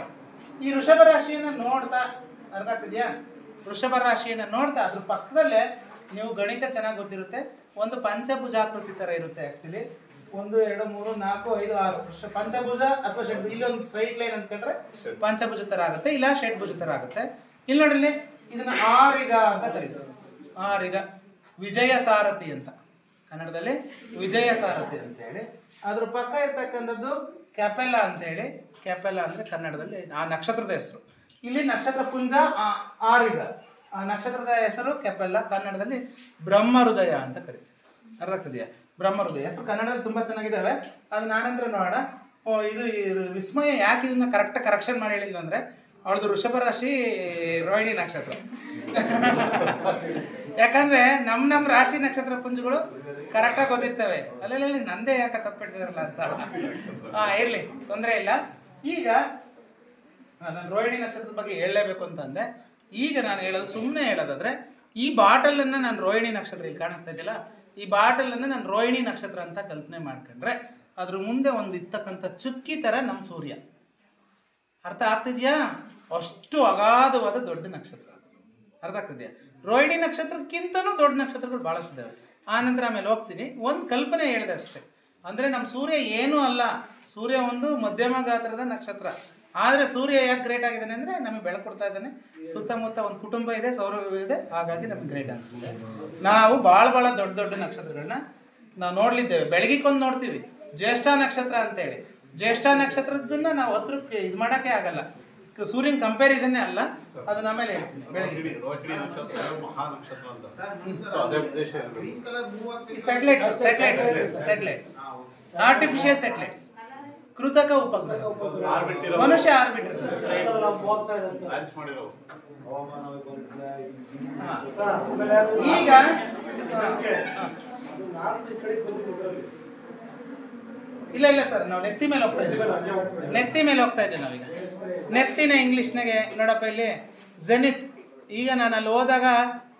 ಈ ವೃಷಭ ರಾಶಿಯನ್ನು ನೋಡ್ತಾ, ಅರ್ಥ ಆಗ್ತಿದೆಯಾ? ವೃಷಭ ರಾಶಿಯನ್ನು ನೋಡ್ತಾ ಅದ್ರ ಪಕ್ಕದಲ್ಲೇ ನೀವು ಗಣಿತ ಚೆನ್ನಾಗಿ ಗೊತ್ತಿರುತ್ತೆ. ಒಂದು ಪಂಚಭುಜಾಕೃತಿ ಥರ ಇರುತ್ತೆ. ಆ್ಯಕ್ಚುಲಿ 1 2 3 4 5 6 ಪಂಚಭುಜ ಅಥವಾ ಷಡ್ಭುಜ. ಇಲ್ಲೊಂದು ಸ್ಟ್ರೈಟ್ ಲೈನ್ ಅಂದ್ಕೊಂಡ್ರೆ ಪಂಚಭುಜ ಥರ ಆಗುತ್ತೆ, ಇಲ್ಲ ಷಡ್ಭುಜ ಥರ ಆಗುತ್ತೆ. ಇಲ್ಲಿ ನೋಡಿಲ್ಲಿ ಇದನ್ನು ಆರಿಗ ಅಂತ ಕರೀತಾರೆ. ಆರಿಗ, ವಿಜಯ ಸಾರಥಿ ಅಂತ ಕನ್ನಡದಲ್ಲಿ ವಿಜಯ ಸಾರಥಿ ಅಂತೇಳಿ. ಅದ್ರ ಪಕ್ಕ ಇರ್ತಕ್ಕಂಥದ್ದು ಕ್ಯಾಪೆಲ್ಲ ಅಂತೇಳಿ. ಕ್ಯಾಪೆಲ್ಲ ಅಂದರೆ ಕನ್ನಡದಲ್ಲಿ ಆ ನಕ್ಷತ್ರದ ಹೆಸರು. ಇಲ್ಲಿ ನಕ್ಷತ್ರ ಪುಂಜ ಆರಿಗ, ಆ ನಕ್ಷತ್ರದ ಹೆಸರು ಕೆಪೆಲ್ಲ, ಕನ್ನಡದಲ್ಲಿ ಬ್ರಹ್ಮ ಹೃದಯ ಅಂತ ಕರೀತೀವಿ. ಅರ್ಥ ಆಗ್ತದೆಯಾ? ಬ್ರಹ್ಮ ಹೃದಯ ಹೆಸರು ಕನ್ನಡದಲ್ಲಿ ತುಂಬ ಚೆನ್ನಾಗಿದ್ದಾವೆ. ಅದು ನಾನಂದ್ರೆ ನೋಡೋಣ. ಇದು ವಿಸ್ಮಯ ಯಾಕೆ ಇದನ್ನು ಕರೆಕ್ಷನ್ ಮಾಡಿ ಹೇಳಿದ್ದು ಅಂದರೆ ಅವಳದು ವೃಷಭ ರಾಶಿ, ರೋಹಿಣಿ ನಕ್ಷತ್ರ. ಯಾಕಂದರೆ ನಮ್ಮ ರಾಶಿ ನಕ್ಷತ್ರ ಪುಂಜಗಳು ಕರೆಕ್ಟಾಗಿ ಗೊತ್ತಿರ್ತವೆ. ಅಲ್ಲೆಲ್ಲ ನಂದೇ ಯಾಕೆ ತಪ್ಪಿಡ್ತಿದಾರಲ್ಲ ಅಂತ. ಇರಲಿ, ತೊಂದರೆ ಇಲ್ಲ. ಈಗ ನಾನು ರೋಹಿಣಿ ನಕ್ಷತ್ರದ ಬಗ್ಗೆ ಹೇಳಲೇಬೇಕು ಅಂತಂದೆ. ಈಗ ನಾನು ಹೇಳೋದು, ಸುಮ್ಮನೆ ಹೇಳೋದಾದರೆ ಈ ಬಾಟಲನ್ನು ನಾನು ರೋಹಿಣಿ ನಕ್ಷತ್ರ, ಇಲ್ಲಿ ಕಾಣಿಸ್ತಾ ಇದೆಯಲ್ಲ, ಈ ಬಾಟಲನ್ನು ನಾನು ರೋಹಿಣಿ ನಕ್ಷತ್ರ ಅಂತ ಕಲ್ಪನೆ ಮಾಡ್ಕೊಂಡ್ರೆ ಅದ್ರ ಮುಂದೆ ಒಂದು ಇರ್ತಕ್ಕಂಥ ಚುಕ್ಕಿ ಥರ ನಮ್ಮ ಸೂರ್ಯ. ಅರ್ಥ ಆಗ್ತಿದೆಯಾ? ಅಷ್ಟು ಅಗಾಧವಾದ ದೊಡ್ಡ ನಕ್ಷತ್ರ. ಅರ್ಥ ಆಗ್ತಿದೆಯಾ? ರೋಹಿಣಿ ನಕ್ಷತ್ರಕ್ಕಿಂತನೂ ದೊಡ್ಡ ನಕ್ಷತ್ರಗಳು ಭಾಳಷ್ಟಿದ್ದಾವೆ. ಆನಂತರ ಆಮೇಲೆ ಹೋಗ್ತೀನಿ. ಒಂದು ಕಲ್ಪನೆ ಹೇಳಿದೆ ಅಷ್ಟೇ. ಅಂದರೆ ನಮ್ಮ ಸೂರ್ಯ ಏನೂ ಅಲ್ಲ, ಸೂರ್ಯ ಒಂದು ಮಧ್ಯಮ ಗಾತ್ರದ ನಕ್ಷತ್ರ. ಆದರೆ ಸೂರ್ಯ ಯಾಕೆ ಗ್ರೇಟ್ ಆಗಿದ್ದಾನೆ ಅಂದರೆ ನಮಗೆ ಬೆಳಕು ಕೊಡ್ತಾ ಇದ್ದಾನೆ. ಸುತ್ತಮುತ್ತ ಒಂದು ಕುಟುಂಬ ಇದೆ, ಸೌರವ್ಯ ಇದೆ, ಹಾಗಾಗಿ ನಮಗೆ ಗ್ರೇಟ್ ಅನಿಸ್ತದೆ. ನಾವು ಭಾಳ ದೊಡ್ಡ ನಕ್ಷತ್ರಗಳನ್ನ ನಾವು ನೋಡಲಿದ್ದೇವೆ. ಬೆಳಗಿಗೊಂದು ನೋಡ್ತೀವಿ, ಜ್ಯೇಷ್ಠ ನಕ್ಷತ್ರ ಅಂತೇಳಿ. ಜ್ಯೇಷ್ಠ ನಕ್ಷತ್ರದನ್ನ ನಾವು ಹತ್ರಕ್ಕೆ ಇದು ಮಾಡೋಕ್ಕೆ ಆಗಲ್ಲ, ಸೂರ್ಯನ ಕಂಪ್ಯಾರಿಸನ್ನೇ ಅಲ್ಲ. ಅದನ್ನ ಆಮೇಲೆ ಹೇಳ್ತೀನಿ. ಬೆಳಗ್ಗೆ ಸ್ಯಾಟಲೈಟ್ಸ್ ಆರ್ಟಿಫಿಷಿಯಲ್ ಸ್ಯಾಟಲೈಟ್ಸ್ ಕೃತಕ ಉಪಗ್ರಹ. ಮನುಷ್ಯ ಆರ್ಬಿಟರ್. ಈಗ ಇಲ್ಲ ಸರ್, ನಾವು ನೆತ್ತಿ ಮೇಲೆ ಹೋಗ್ತಾ ಇದ್ದೀವಿ. ನಾವೀಗ ನೆತ್ತಿನ ಇಂಗ್ಲೀಷ್ನಾಗೆ ನೋಡಪ್ಪ ಇಲ್ಲಿ ಜೆನಿತ್. ಈಗ ನಾನು ಅಲ್ಲಿ ಹೋದಾಗ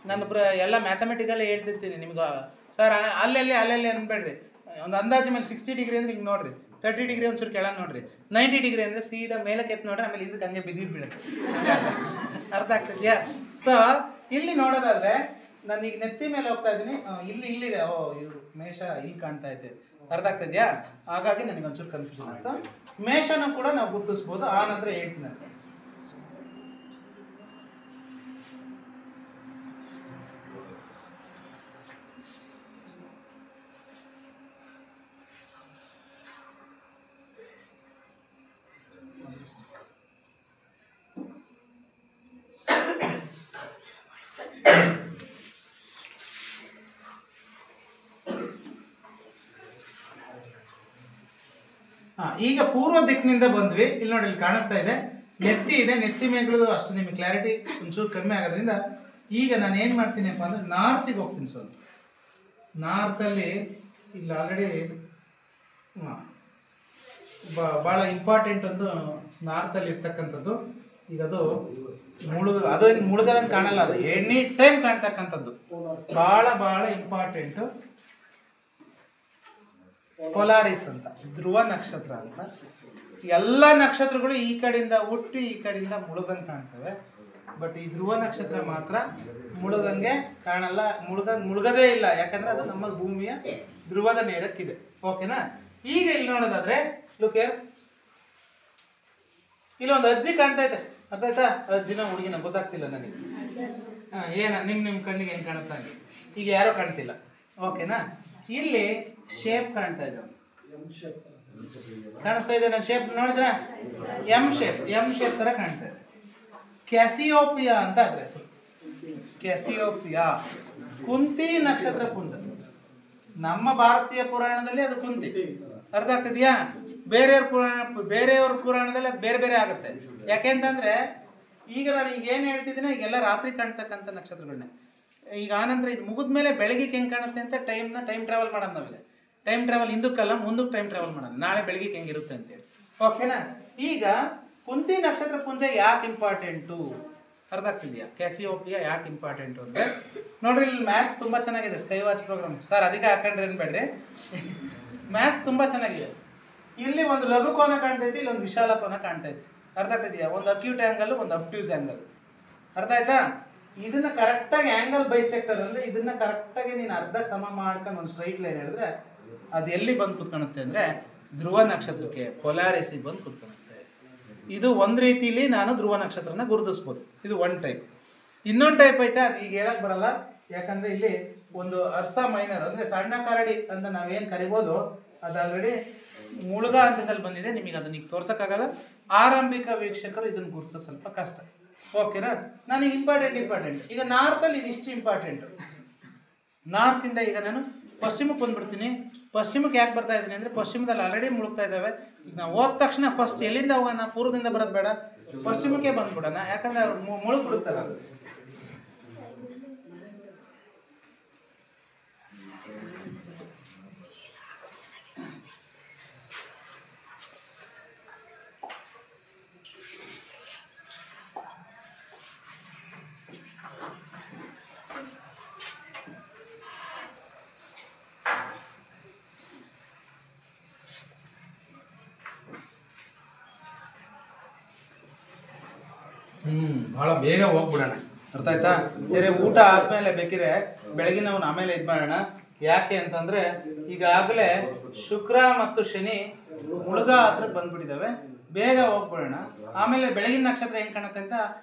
ನಾನು ಎಲ್ಲ ಮ್ಯಾಥಮೆಟಿಕಲ್ಲೇ ಹೇಳ್ತಿರ್ತೀನಿ ನಿಮ್ಗೆ. ಸರ್ ಅಲ್ಲೆಲ್ಲಿ ಅನ್ಬೇಡ್ರಿ, ಒಂದು ಅಂದಾಜು ಮೇಲೆ 60 ಡಿಗ್ರಿ ಅಂದ್ರೆ ಹಿಂಗೆ ನೋಡ್ರಿ, 30 ಡಿಗ್ರಿ ಒಂಚೂರು ಕೆಳಗೆ ನೋಡ್ರಿ, 90 ಡಿಗ್ರಿ ಅಂದರೆ ಸೀದಾ ಮೇಲಕ್ಕೆ ಎತ್ತು ನೋಡ್ರಿ, ಆಮೇಲೆ ಇದಕ್ಕೆ ಹಂಗೆ ಬಿದ್ದಿಬಿಡ್ರಿ. ಅರ್ಥ ಆಗ್ತಿದ್ಯಾ? ಸೊ ಇಲ್ಲಿ ನೋಡೋದಾದ್ರೆ ನಾನು ಈಗ ನೆತ್ತಿ ಮೇಲೆ ಹೋಗ್ತಾ ಇದ್ದೀನಿ, ಇಲ್ಲಿದೆ. ಇವರು ಮೇಷ ಇಲ್ಲಿ ಕಾಣ್ತಾ ಐತೆ. ಅರ್ಥ ಆಗ್ತಿದ್ಯಾ? ಹಾಗಾಗಿ ನನಗೆ ಒಂಚೂರು ಕನ್ಫ್ಯೂಷನ್ ಆಯ್ತು. ಮೇಷನ ಕೂಡ ನಾವು ಗುರುತಿಸ್ಬೋದು. ಆ ನಂತರ ಹೇಳ್ತೀನಿ ಅಂತ. ಈಗ ಪೂರ್ವ ದಿಕ್ಕಿನಿಂದ ಬಂದ್ವಿ. ಇಲ್ಲಿ ನೋಡಿ, ಇಲ್ಲಿ ಕಾಣಿಸ್ತಾ ಇದೆ ನೆತ್ತಿ ಇದೆ. ನೆತ್ತಿ ಮೇಗಳು ಅಷ್ಟು ನಿಮಗೆ ಕ್ಲಾರಿಟಿ ಒಂಚೂರು ಕಮ್ಮಿ ಆಗೋದ್ರಿಂದ ಈಗ ನಾನು ಏನು ಮಾಡ್ತೀನಿಪ್ಪ ಅಂದರೆ ನಾರ್ತಿಗೆ ಹೋಗ್ತೀನಿ. ಸ್ವಲ್ಪ ನಾರ್ತಲ್ಲಿ ಇಲ್ಲಿ ಆಲ್ರೆಡಿ ಭಾಳ ಇಂಪಾರ್ಟೆಂಟ್ ಒಂದು ನಾರ್ತಲ್ಲಿ ಇರ್ತಕ್ಕಂಥದ್ದು. ಈಗ ಅದು ಏನು ಮುಳುಗದಂಗೆ ಕಾಣಲ್ಲ, ಅದು ಎನಿ ಟೈಮ್ ಕಾಣ್ತಕ್ಕಂಥದ್ದು ಭಾಳ ಇಂಪಾರ್ಟೆಂಟು. ಪೊಲಾರಿಸ್ ಅಂತ, ಧ್ರುವ ನಕ್ಷತ್ರ ಅಂತ. ಎಲ್ಲ ನಕ್ಷತ್ರಗಳು ಈ ಕಡೆಯಿಂದ ಹುಟ್ಟಿ ಈ ಕಡೆಯಿಂದ ಮುಳುಗಂಗೆ ಕಾಣ್ತವೆ. ಬಟ್ ಈ ಧ್ರುವ ನಕ್ಷತ್ರ ಮಾತ್ರ ಮುಳುಗಂಗೆ ಕಾಣಲ್ಲ, ಮುಳುಗದೇ ಇಲ್ಲ. ಯಾಕಂದ್ರೆ ಅದು ನಮ್ಮ ಭೂಮಿಯ ಧ್ರುವದ ನೇರಕ್ಕಿದೆ. ಓಕೆನಾ? ಈಗ ಇಲ್ಲಿ ನೋಡೋದಾದ್ರೆ ಲುಕೇರ್ ಇಲ್ಲಿ ಒಂದು ಅಜ್ಜಿ ಕಾಣ್ತಾ ಇದೆ. ಅರ್ಥ ಆಯ್ತಾ? ಅಜ್ಜಿನ ಹುಡುಗಿನ ಗೊತ್ತಾಗ್ತಿಲ್ಲ ನನಗೆ. ಏನ ನಿಮ್ಮ ಕಣ್ಣಿಗೆ ಏನು ಕಾಣುತ್ತಾ? ಈಗ ಯಾರೋ ಕಾಣ್ತಿಲ್ಲ. ಓಕೆನಾ? ಇಲ್ಲಿ ಶೇಪ್ ಕಾಣ್ತಾ ಇದೆ, ಕಾಣಿಸ್ತಾ ಇದೆ. ನನ್ನ ಶೇಪ್ ನೋಡಿದ್ರೆ ಎಂ ಶೇಪ್ ತರ ಕಾಣ್ತಾ ಇದೆ. ಕ್ಯಾಸಿಯೋಪಿಯಾ ಅಂತ ಅದ್ರ ಹೆಸರು. ಕ್ಯಾಸಿಯೋಪಿಯಾ ಕುಂತಿ ನಕ್ಷತ್ರ ಪುಂಜ. ನಮ್ಮ ಭಾರತೀಯ ಪುರಾಣದಲ್ಲಿ ಅದು ಕುಂತಿ. ಅರ್ಥ ಆಗ್ತಿದ್ಯಾ? ಬೇರೆಯವ್ರ ಪುರಾಣದಲ್ಲಿ ಅದು ಬೇರೆ ಬೇರೆ ಆಗುತ್ತೆ. ಯಾಕೆಂತಂದ್ರೆ ಈಗ ನಾನು ಈಗ ಏನು ಹೇಳ್ತಿದ್ದೀನಿ, ಈಗೆಲ್ಲ ರಾತ್ರಿ ಕಾಣ್ತಕ್ಕಂಥ ನಕ್ಷತ್ರಗಳನ್ನೇ. ಈಗ ಆನಂತರ ಇದು ಮುಗಿದ್ಮೇಲೆ ಬೆಳಗ್ಗೆ ಹೆಂಗೆ ಕಾಣುತ್ತೆ ಅಂತ ಟೈಮ್ ಟ್ರಾವೆಲ್ ಮಾಡೋದು. ನಾವಿದೆ ಟೈಮ್ ಟ್ರಾವೆಲ್ ಹಿಂದಕ್ಕಲ್ಲ ಮುಂದಕ್ಕೆ ಟೈಮ್ ಟ್ರಾವೆಲ್ ಮಾಡೋದು, ನಾಳೆ ಬೆಳಗ್ಗೆ ಹೆಂಗಿರುತ್ತೆ ಅಂತೇಳಿ. ಓಕೆನಾ? ಈಗ ಕುಂತಿ ನಕ್ಷತ್ರ ಪುಂಜ ಯಾಕೆ ಇಂಪಾರ್ಟೆಂಟು ಅರ್ಥ ಆಗ್ತಿದೆಯಾ? ಕ್ಯಾಸಿಯೋಪಿಯಾ ಯಾಕೆ ಇಂಪಾರ್ಟೆಂಟು ಅಂದರೆ ನೋಡ್ರಿ, ಇಲ್ಲಿ ಮ್ಯಾಥ್ಸ್ ತುಂಬ ಚೆನ್ನಾಗಿದೆ. ಸ್ಕೈ ವಾಚ್ ಪ್ರೋಗ್ರಾಮ್ ಸರ್ ಅದಕ್ಕೆ ಹಾಕೊಂಡ್ರೆ ಏನ್ಬೇಡ್ರಿ, ಮ್ಯಾಥ್ಸ್ ತುಂಬ ಚೆನ್ನಾಗಿದೆ. ಇಲ್ಲಿ ಒಂದು ಲಘು ಕೋನ ಕಾಣ್ತೈತಿ, ಇಲ್ಲಿ ಒಂದು ವಿಶಾಲ ಕೋನ ಕಾಣ್ತೈತಿ. ಅರ್ಥ ಆಗ್ತಿದೆಯಾ? ಒಂದು ಅಕ್ಯೂಟ್ ಆ್ಯಂಗಲ್, ಒಂದು ಅಬ್ಟ್ಯೂಸ್ ಆ್ಯಂಗಲ್. ಅರ್ಥ ಆಯ್ತಾ? ಇದನ್ನ ಕರೆಕ್ಟಾಗಿ ಆ್ಯಂಗಲ್ ಬೈಸೆಕ್ಟರ್ ಅಂದರೆ ಇದನ್ನ ಕರೆಕ್ಟಾಗಿ ನೀನು ಅರ್ಧಕ್ಕೆ ಸಮ ಮಾಡ್ಕೊಂಡು ಒಂದು ಸ್ಟ್ರೈಟ್ ಲೈನ್ ಹೇಳಿದ್ರೆ ಅದು ಎಲ್ಲಿ ಬಂದು ಕೂತ್ಕೊಳುತ್ತೆ ಅಂದರೆ ಧ್ರುವ ನಕ್ಷತ್ರಕ್ಕೆ, ಪೊಲಾರಿಸಿಗೆ ಬಂದು ಕೂತ್ಕೊಳುತ್ತೆ. ಇದು ಒಂದು ರೀತಿಲಿ ನಾನು ಧ್ರುವ ನಕ್ಷತ್ರನ ಗುರುತಿಸ್ಬೋದು. ಇದು ಒಂದು ಟೈಪ್. ಇನ್ನೊಂದು ಟೈಪ್ ಐತೆ, ಅದು ಈಗ ಹೇಳಕ್ಕೆ ಬರಲ್ಲ. ಯಾಕಂದರೆ ಇಲ್ಲಿ ಒಂದು ಅರ್ಸ ಮೈನರ್ ಅಂದರೆ ಸಣ್ಣ ಕರಡಿ ಅಂತ ನಾವೇನು ಕರಿಬೋದು, ಅದು ಆಲ್ರೆಡಿ ಮುಳುಗ ಹಂತದಲ್ಲಿ ಬಂದಿದೆ. ನಿಮಗೆ ಅದನ್ನ ಈಗ ತೋರ್ಸೋಕ್ಕಾಗಲ್ಲ. ಆರಂಭಿಕ ವೀಕ್ಷಕರು ಇದನ್ನು ಗುರುತಿಸೋದು ಸ್ವಲ್ಪ ಕಷ್ಟ. ಓಕೆನಾ? ನನಗೆ ಇಂಪಾರ್ಟೆಂಟ್. ಈಗ ನಾರ್ತಲ್ಲಿ ಇದಿಷ್ಟು ಇಂಪಾರ್ಟೆಂಟು. ನಾರ್ತಿಂದ ಈಗ ನಾನು ಪಶ್ಚಿಮಕ್ಕೆ ಬಂದುಬಿಡ್ತೀನಿ. ಪಶ್ಚಿಮಕ್ಕೆ ಯಾಕೆ ಬರ್ತಾ ಇದ್ದೀನಿ ಅಂದರೆ ಪಶ್ಚಿಮದಲ್ಲಿ ಆಲ್ರೆಡಿ ಮುಳುಗ್ತಾ ಇದ್ದಾವೆ. ಈಗ ನಾವು ಹೋದ ತಕ್ಷಣ ಫಸ್ಟ್ ಎಲ್ಲಿಂದ ಹೋಗೋಣ? ಪೂರ್ವದಿಂದ ಬರೋದು ಬೇಡ, ಪಶ್ಚಿಮಕ್ಕೆ ಬಂದ್ಬಿಡೋಣ. ಯಾಕಂದರೆ ಅವ್ರು ಮುಳುಗ್ಬಿಡುತ್ತಾರೆ. ಅದು ಭಾಳ ಬೇಗ ಹೋಗ್ಬಿಡೋಣ. ಅರ್ಥ ಆಯ್ತಾ? ಬೇರೆ ಊಟ ಆದಮೇಲೆ ಬೇಕಿದ್ರೆ ಬೆಳಗಿನವನು ಆಮೇಲೆ ಇದು ಮಾಡೋಣ. ಯಾಕೆ ಅಂತಂದರೆ ಈಗಾಗಲೇ ಶುಕ್ರ ಮತ್ತು ಶನಿ ಮುಳುಗ ಹತ್ರಕ್ಕೆ ಬಂದ್ಬಿಟ್ಟಿದ್ದಾವೆ. ಬೇಗ ಹೋಗ್ಬಿಡೋಣ. ಆಮೇಲೆ ಬೆಳಗಿನ ನಕ್ಷತ್ರ ಹೆಂಗೆ ಕಾಣುತ್ತೆ ಅಂತ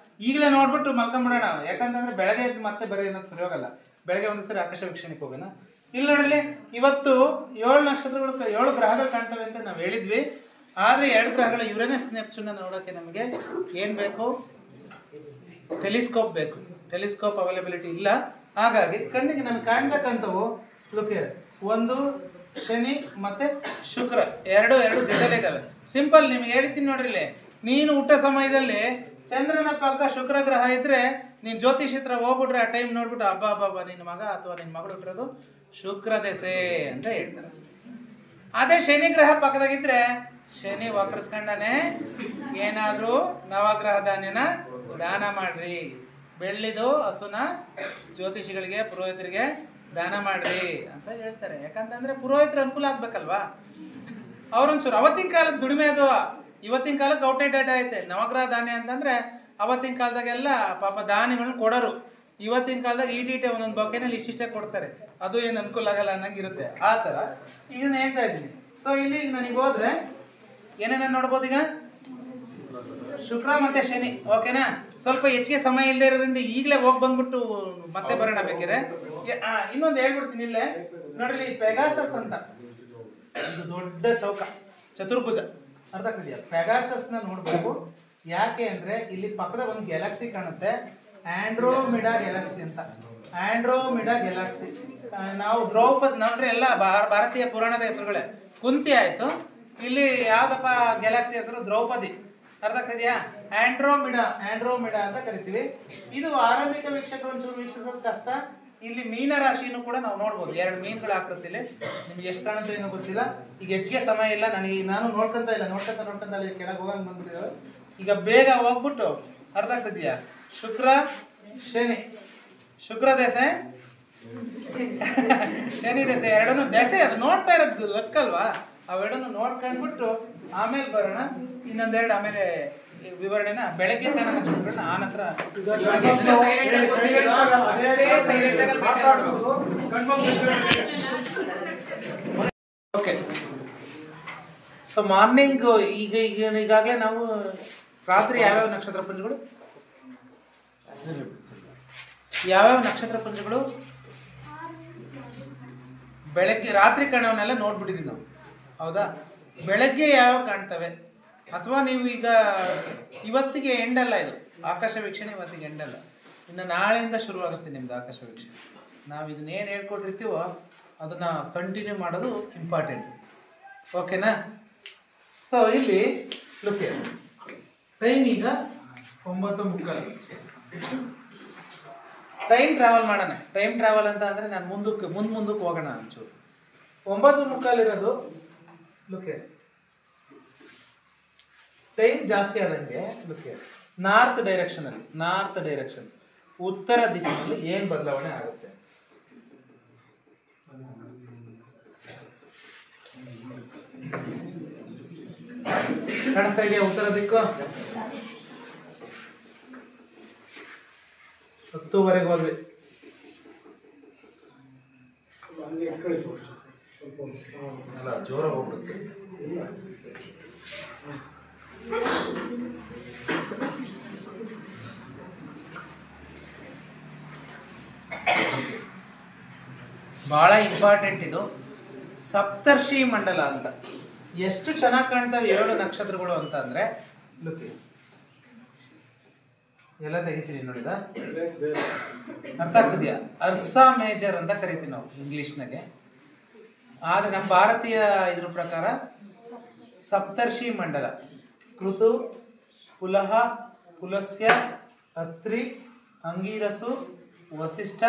ಈಗಲೇ ನೋಡ್ಬಿಟ್ಟು ಮಲ್ಕೊಂಬಿಡೋಣ. ಯಾಕಂತಂದರೆ ಬೆಳಗ್ಗೆ ಮತ್ತೆ ಬರೀ ಅನ್ನೋದು ಸರಿ ಹೋಗಲ್ಲ. ಬೆಳಗ್ಗೆ ಒಂದು ಸರಿ ಆಕಾಶ ವೀಕ್ಷಣೆಗೆ ಹೋಗೋಣ. ಇಲ್ಲಿ ನೋಡಲಿ, ಇವತ್ತು 7 ನಕ್ಷತ್ರಗಳು 7 ಗ್ರಹಗಳು ಕಾಣ್ತವೆ ಅಂತ ನಾವು ಹೇಳಿದ್ವಿ. ಆದರೆ 2 ಗ್ರಹಗಳ ಯುರೇನಸ್ ನೆಪ್ಚೂನ್ನ ನೋಡೋಕ್ಕೆ ನಮಗೆ ಏನು ಬೇಕು? ಟೆಲಿಸ್ಕೋಪ್ ಬೇಕು. ಟೆಲಿಸ್ಕೋಪ್ ಅವೈಲಬಿಲಿಟಿ ಇಲ್ಲ. ಹಾಗಾಗಿ ಕಣ್ಣಿಗೆ ನಮಗೆ ಕಾಣ್ತಕ್ಕಂಥವು ಲುಕ್ ಒಂದು ಶನಿ ಮತ್ತೆ ಶುಕ್ರ ಎರಡು ಜೊತೆಲಿದ್ದಾವೆ. ಸಿಂಪಲ್ ನಿಮ್ಗೆ ಹೇಳ್ತೀನಿ ನೋಡ್ರಿ. ಇಲ್ಲಿ ನೀನು ಹುಟ್ಟೋ ಸಮಯದಲ್ಲಿ ಚಂದ್ರನ ಪಕ್ಕ ಶುಕ್ರ ಗ್ರಹ ಇದ್ರೆ ನೀನು ಜ್ಯೋತಿಷತ್ರ ಹೋಗ್ಬಿಟ್ರೆ ಆ ಟೈಮ್ ನೋಡ್ಬಿಟ್ಟು ಹಬ್ಬ ನಿನ್ನ ಮಗ ಅಥವಾ ನಿನ್ನ ಮಗಳು ಹುಟ್ಟಿರೋದು ಶುಕ್ರ ದೆಸೆ ಅಂತ ಹೇಳ್ತಾರೆ ಅಷ್ಟೇ. ಅದೇ ಶನಿ ಗ್ರಹ ಪಕ್ಕದಾಗಿದ್ರೆ ಶನಿ ವಕ್ರಿಸ್ಕೊಂಡಾನೆ, ಏನಾದರೂ ನವಗ್ರಹ ಧಾನ್ಯನ ದಾನ ಮಾಡ್ರಿ, ಬೆಳ್ಳಿದು ಹಸುನ ಜ್ಯೋತಿಷಿಗಳಿಗೆ ಪುರೋಹಿತರಿಗೆ ದಾನ ಮಾಡ್ರಿ ಅಂತ ಹೇಳ್ತಾರೆ. ಯಾಕಂತಂದ್ರೆ ಪುರೋಹಿತರ ಅನುಕೂಲ ಆಗ್ಬೇಕಲ್ವಾ. ಅವ್ರೊಂಚೂರು ಅವತ್ತಿನ ಕಾಲದ ದುಡಿಮೆ ಅದು, ಇವತ್ತಿನ ಕಾಲಕ್ಕೆ ಔಟ್ಡೇಟೆಡ್ ಐತೆ. ನವಗ್ರಹ ಧಾನ್ಯ ಅಂತಂದ್ರೆ ಅವತ್ತಿನ ಕಾಲದಾಗೆಲ್ಲ ಪಾಪ ದಾನಿಗಳನ್ನ ಕೊಡೋರು. ಇವತ್ತಿನ ಕಾಲದಾಗ ಈಟೀಟೆ ಒಂದೊಂದು ಬೊಕೆನಲ್ಲಿ ಇಷ್ಟಿಷ್ಟೇ ಕೊಡ್ತಾರೆ. ಅದು ಏನು ಅನುಕೂಲ ಆಗಲ್ಲ ಅನ್ನಂಗಿರುತ್ತೆ. ಆ ಥರ ಇದನ್ನ ಹೇಳ್ತಾ ಇದ್ದೀನಿ. ಸೊ ಇಲ್ಲಿ ನನಗೆ ಹೋದ್ರೆ ಏನೇನ ನೋಡ್ಬೋದು ಈಗ? ಶುಕ್ರ ಮತ್ತೆ ಶನಿ. ಓಕೆನಾ? ಸ್ವಲ್ಪ ಹೆಚ್ಚಿಗೆ ಸಮಯ ಇಲ್ಲದೆ ಇರೋದ್ರಿಂದ ಈಗಲೇ ಹೋಗಿ ಬಂದ್ಬಿಟ್ಟು ಮತ್ತೆ ಬರೋಣ ಬೇಕಿದ್ರೆ. ಇನ್ನೊಂದು ಹೇಳ್ಬಿಡ್ತೀನಿ ಇಲ್ಲೇ ನೋಡ್ರಿ. ಪೆಗಾಸಸ್ ಅಂತ ಒಂದು ದೊಡ್ಡ ಚೌಕ ಚತುರ್ಭುಜ, ಅರ್ಥ ಆಗ್ತಿದೆಯಾ? ಪೆಗಾಸಸ್ನ ನೋಡ್ಬೇಕು. ಯಾಕೆ ಅಂದ್ರೆ ಇಲ್ಲಿ ಪಕ್ಕದ ಒಂದು ಗ್ಯಾಲಕ್ಸಿ ಕಾಣುತ್ತೆ, ಆಂಡ್ರೋಮಿಡಾ ಗ್ಯಾಲಕ್ಸಿ ಅಂತ. ಆಂಡ್ರೋಮಿಡಾ ಗ್ಯಾಲಕ್ಸಿ ನಾವು ದ್ರೌಪದಿ ನೋಡ್ರಿ, ಎಲ್ಲ ಭಾರತೀಯ ಪುರಾಣದ ಹೆಸರುಗಳೇ. ಕುಂತಿ ಆಯ್ತು, ಇಲ್ಲಿ ಯಾವ್ದಪ್ಪ ಗ್ಯಾಲಕ್ಸಿ ಹೆಸರು? ದ್ರೌಪದಿ. ಅರ್ಥ ಆಗ್ತಿದೆಯಾ? ಆಂಡ್ರೋಮಿಡಾ ಅಂತ ಕರಿತೀವಿ. ಇದು ಆರಂಭಿಕ ವೀಕ್ಷಕರು ಒಂಚೂರು ವೀಕ್ಷಿಸೋದು ಕಷ್ಟ. ಇಲ್ಲಿ ಮೀನ ರಾಶಿನೂ ಕೂಡ ನಾವು ನೋಡ್ಬೋದು. 2 ಮೀನುಗಳ ಆಕೃತಿಲಿ ನಿಮ್ಗೆ ಎಷ್ಟು ಕಾಣುತ್ತೆ ಏನೋ ಗೊತ್ತಿಲ್ಲ. ಈಗ ಹೆಚ್ಚಿಗೆ ಸಮಯ ಇಲ್ಲ ನನಗೆ, ನಾನು ನೋಡ್ಕೊಂತ ಅಲ್ಲಿ ಕೆಳಗೆ ಹೋಗಂಗೆ ಬಂದ್ಬಿಟ್ಟಿದ್ದಾವೆ. ಈಗ ಬೇಗ ಹೋಗ್ಬಿಟ್ಟು ಅರ್ಥ ಆಗ್ತಿದೆಯಾ? ಶುಕ್ರ ಶನಿ, ಶುಕ್ರ ದೆಸೆ ಶನಿ ದೆಸೆ, ಎರಡನ್ನೂ ದೆಸೆ ಅದು ನೋಡ್ತಾ ಇರೋದು ಲೆಕ್ಕಲ್ವಾ. ಅವೆರಡನ್ನು ನೋಡ್ಕೊಂಡ್ಬಿಟ್ಟು ಆಮೇಲೆ ಬರೋಣ. ಇನ್ನೊಂದೆರಡು ಆಮೇಲೆ ವಿವರಣೆನ ಬೆಳಗ್ಗೆ ಕಾಣೋ ನಕ್ಷತ್ರಗಳನ್ನ ಆ ನಂತರ. ಓಕೆ, ಸೊ ಮಾರ್ನಿಂಗ್ ಈಗಾಗಲೇ ನಾವು ರಾತ್ರಿ ಯಾವ್ಯಾವ ನಕ್ಷತ್ರ ಪುಂಜಗಳು ಬೆಳಗ್ಗೆ ರಾತ್ರಿ ಕಾಣೋವನ್ನೆಲ್ಲ ನೋಡ್ಬಿಟ್ಟಿದ್ದೀವಿ ನಾವು, ಹೌದಾ? ಬೆಳಗ್ಗೆ ಯಾವ ಕಾಣ್ತವೆ ಅಥವಾ ನೀವು ಈಗ ಇವತ್ತಿಗೆ ಎಂಡಲ್ಲ, ಇದು ಆಕಾಶ ವೀಕ್ಷಣೆ ಇವತ್ತಿಗೆ ಎಂಡಲ್ಲ, ಇನ್ನು ನಾಳೆಯಿಂದ ಶುರುವಾಗುತ್ತೆ ನಿಮ್ದು ಆಕಾಶ ವೀಕ್ಷಣೆ. ನಾವು ಇದನ್ನೇನು ಹೇಳ್ಕೊಟ್ಟಿರ್ತೀವೋ ಅದನ್ನು ಕಂಟಿನ್ಯೂ ಮಾಡೋದು ಇಂಪಾರ್ಟೆಂಟ್. ಓಕೆನಾ? ಸೊ ಇಲ್ಲಿ ಲುಕ್, ಟೈಮ್ ಈಗ 9:30. ಟೈಮ್ ಟ್ರಾವೆಲ್ ಮಾಡೋಣ. ಟೈಮ್ ಟ್ರಾವೆಲ್ ಅಂತ ಅಂದರೆ ನಾನು ಮುಂದಕ್ಕೆ ಹೋಗೋಣ ಒಂಚೂರು. 9:30 ಇರೋದು ಲುಕ್, ಟೈಮ್ ಜಾಸ್ತಿ ಆದಂಗೆ ಲುಕ್ ನಾರ್ತ್ ಡೈರೆಕ್ಷನ್ ಉತ್ತರ ದಿಕ್ಕಿನಲ್ಲಿ ಏನು ಬದಲಾವಣೆ ಆಗುತ್ತೆ? ಕಾಣಿಸ್ತಾ ಇದೆಯಾ ಉತ್ತರ ದಿಕ್ಕು? 10:00 ಹೋದ್ವಿ. ಅಲ್ಲ, ಜೋರ ಹೋಗ್ಬಿಡುತ್ತೆ. ಬಹಳ ಇಂಪಾರ್ಟೆಂಟ್ ಇದು. ಸಪ್ತರ್ಷಿ ಮಂಡಲ ಅಂತ ಎಷ್ಟು ಚೆನ್ನಾಗಿ ಕಾಣ್ತವೆ 7 ನಕ್ಷತ್ರಗಳು ಅಂತ ಅಂದ್ರೆ ಲುಕ್, ಎಲ್ಲ ತೆಗಿತೀನಿ ನೋಡಿದ, ಅರ್ಥ ಆಗ್ತಿದ್ಯಾ? ಅರ್ಸಾ ಮೇಜರ್ ಅಂತ ಕರಿತೀವಿ ನಾವು ಇಂಗ್ಲಿಷ್ನಾಗೆ. ಆದರೆ ನಮ್ಮ ಭಾರತೀಯ ಇದ್ರ ಪ್ರಕಾರ ಸಪ್ತರ್ಷಿ ಮಂಡಲ ಕೃತು, ಪುಲಹ, ಪುಲಸ್ಯ, ಅತ್ರಿ, ಅಂಗೀರಸು, ವಸಿಷ್ಠ,